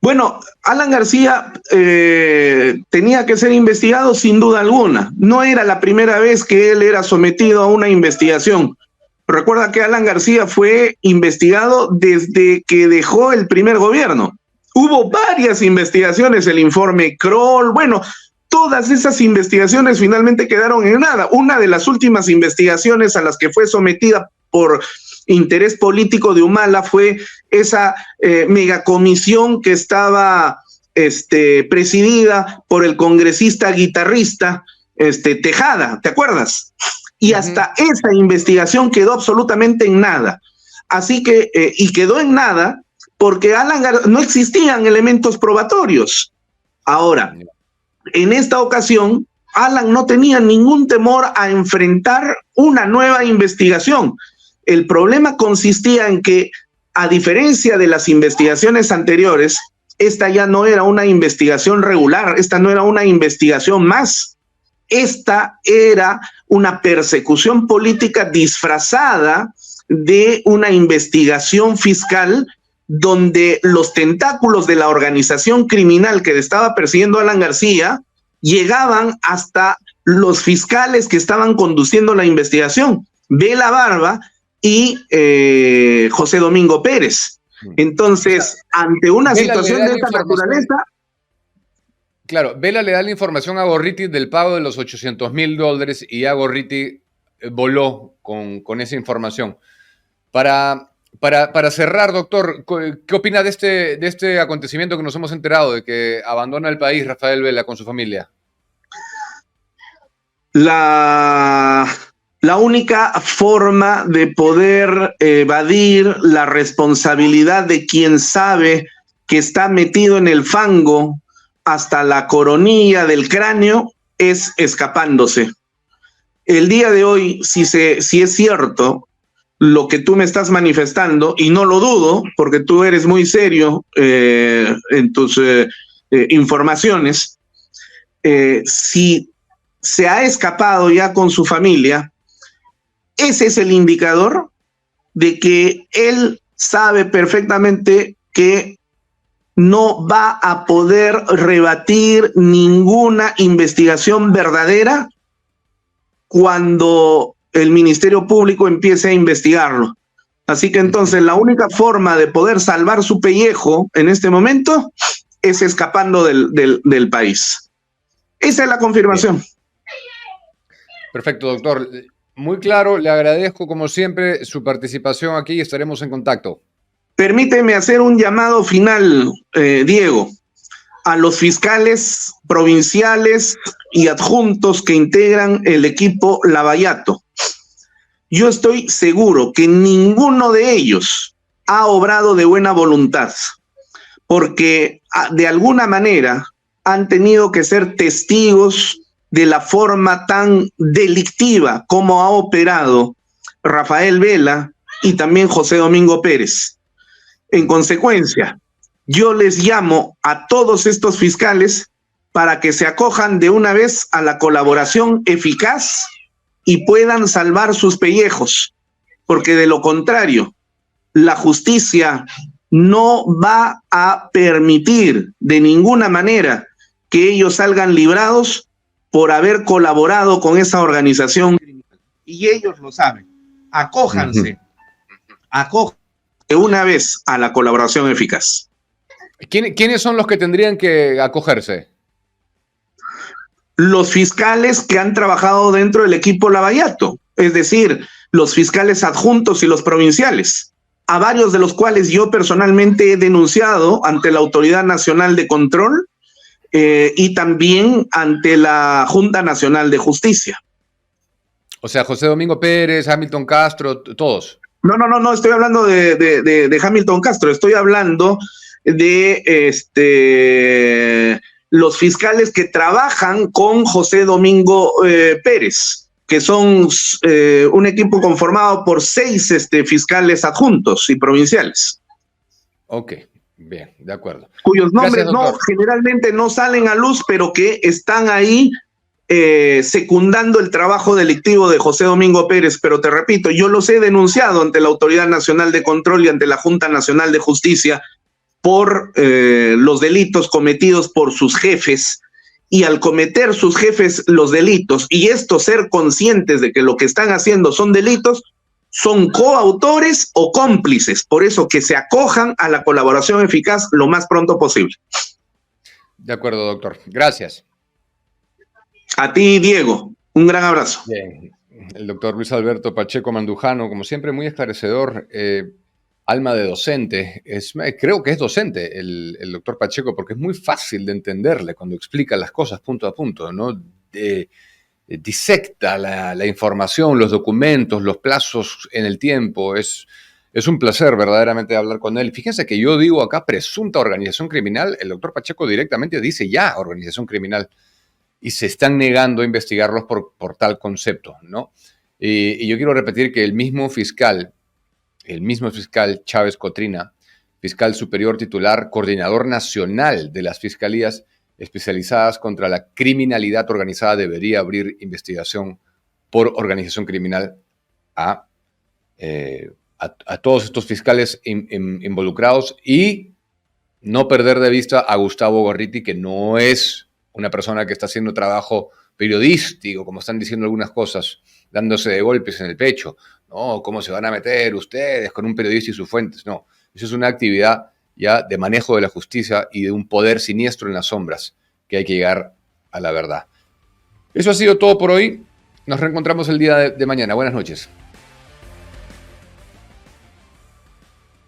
Bueno, Alan García tenía que ser investigado sin duda alguna. No era la primera vez que él era sometido a una investigación. Recuerda que Alan García fue investigado desde que dejó el primer gobierno. Hubo varias investigaciones, el informe Kroll, bueno, todas esas investigaciones finalmente quedaron en nada. Una de las últimas investigaciones a las que fue sometida por interés político de Humala fue esa megacomisión que estaba presidida por el congresista guitarrista Tejada, ¿te acuerdas? Y hasta esa investigación quedó absolutamente en nada. Así que, y quedó en nada porque no existían elementos probatorios. Ahora, en esta ocasión, Alan no tenía ningún temor a enfrentar una nueva investigación. El problema consistía en que, a diferencia de las investigaciones anteriores, esta ya no era una investigación regular, esta no era una investigación más. Esta era una persecución política disfrazada de una investigación fiscal donde los tentáculos de la organización criminal que estaba persiguiendo a Alan García llegaban hasta los fiscales que estaban conduciendo la investigación, Vela Barba y José Domingo Pérez. Entonces, ante una situación de esta naturaleza... Claro, Vela le da la información a Gorriti del pago de los $800,000 y ya Gorriti voló con esa información. Para cerrar, doctor, ¿qué opina de este acontecimiento que nos hemos enterado, de que abandona el país Rafael Vela con su familia? La única forma de poder evadir la responsabilidad de quien sabe que está metido en el fango hasta la coronilla del cráneo es escapándose. El día de hoy, si es cierto lo que tú me estás manifestando, y no lo dudo, porque tú eres muy serio en tus informaciones, si se ha escapado ya con su familia, ese es el indicador de que él sabe perfectamente que no va a poder rebatir ninguna investigación verdadera cuando el Ministerio Público empiece a investigarlo. Así que entonces la única forma de poder salvar su pellejo en este momento es escapando del país. Esa es la confirmación. Bien. Perfecto, doctor. Muy claro, le agradezco como siempre su participación aquí y estaremos en contacto. Permíteme hacer un llamado final, Diego. a los fiscales provinciales y adjuntos que integran el equipo Lavallato. Yo estoy seguro que ninguno de ellos ha obrado de buena voluntad, porque de alguna manera han tenido que ser testigos de la forma tan delictiva como ha operado Rafael Vela y también José Domingo Pérez. En consecuencia, yo les llamo a todos estos fiscales para que se acojan de una vez a la colaboración eficaz y puedan salvar sus pellejos, porque de lo contrario, la justicia no va a permitir de ninguna manera que ellos salgan librados por haber colaborado con esa organización. Y ellos lo saben. Acójanse, acójanse de una vez a la colaboración eficaz. ¿Quiénes son los que tendrían que acogerse? Los fiscales que han trabajado dentro del equipo Lavallato, es decir, los fiscales adjuntos y los provinciales, a varios de los cuales yo personalmente he denunciado ante la Autoridad Nacional de Control y también ante la Junta Nacional de Justicia. O sea, José Domingo Pérez, Hamilton Castro, todos. No, estoy hablando de Hamilton Castro, estoy hablando de los fiscales que trabajan con José Domingo Pérez, que son un equipo conformado por 6 fiscales adjuntos y provinciales. Ok, bien, de acuerdo. Cuyos nombres generalmente no salen a luz, pero que están ahí secundando el trabajo delictivo de José Domingo Pérez. Pero te repito, yo los he denunciado ante la Autoridad Nacional de Control y ante la Junta Nacional de Justicia por los delitos cometidos por sus jefes, y al cometer sus jefes los delitos y estos ser conscientes de que lo que están haciendo son delitos, son coautores o cómplices. Por eso que se acojan a la colaboración eficaz lo más pronto posible. De acuerdo, doctor. Gracias. A ti, Diego. Un gran abrazo. Bien. El doctor Luis Alberto Pacheco Mandujano, como siempre, muy esclarecedor. Alma de docente. Creo que es docente el doctor Pacheco, porque es muy fácil de entenderle cuando explica las cosas punto a punto, ¿no? Disecta la información, los documentos, los plazos en el tiempo. Es un placer verdaderamente hablar con él. Fíjense que yo digo acá presunta organización criminal, el doctor Pacheco directamente dice ya organización criminal, y se están negando a investigarlos por tal concepto, ¿no? Y yo quiero repetir que el mismo fiscal Chávez Cotrina, fiscal superior titular, coordinador nacional de las fiscalías especializadas contra la criminalidad organizada, debería abrir investigación por organización criminal a todos estos fiscales involucrados, y no perder de vista a Gustavo Gorriti, que no es una persona que está haciendo trabajo periodístico, como están diciendo algunas cosas, dándose de golpes en el pecho. No, ¿cómo se van a meter ustedes con un periodista y sus fuentes? No, eso es una actividad ya de manejo de la justicia y de un poder siniestro en las sombras, que hay que llegar a la verdad. Eso ha sido todo por hoy. Nos reencontramos el día de mañana. Buenas noches.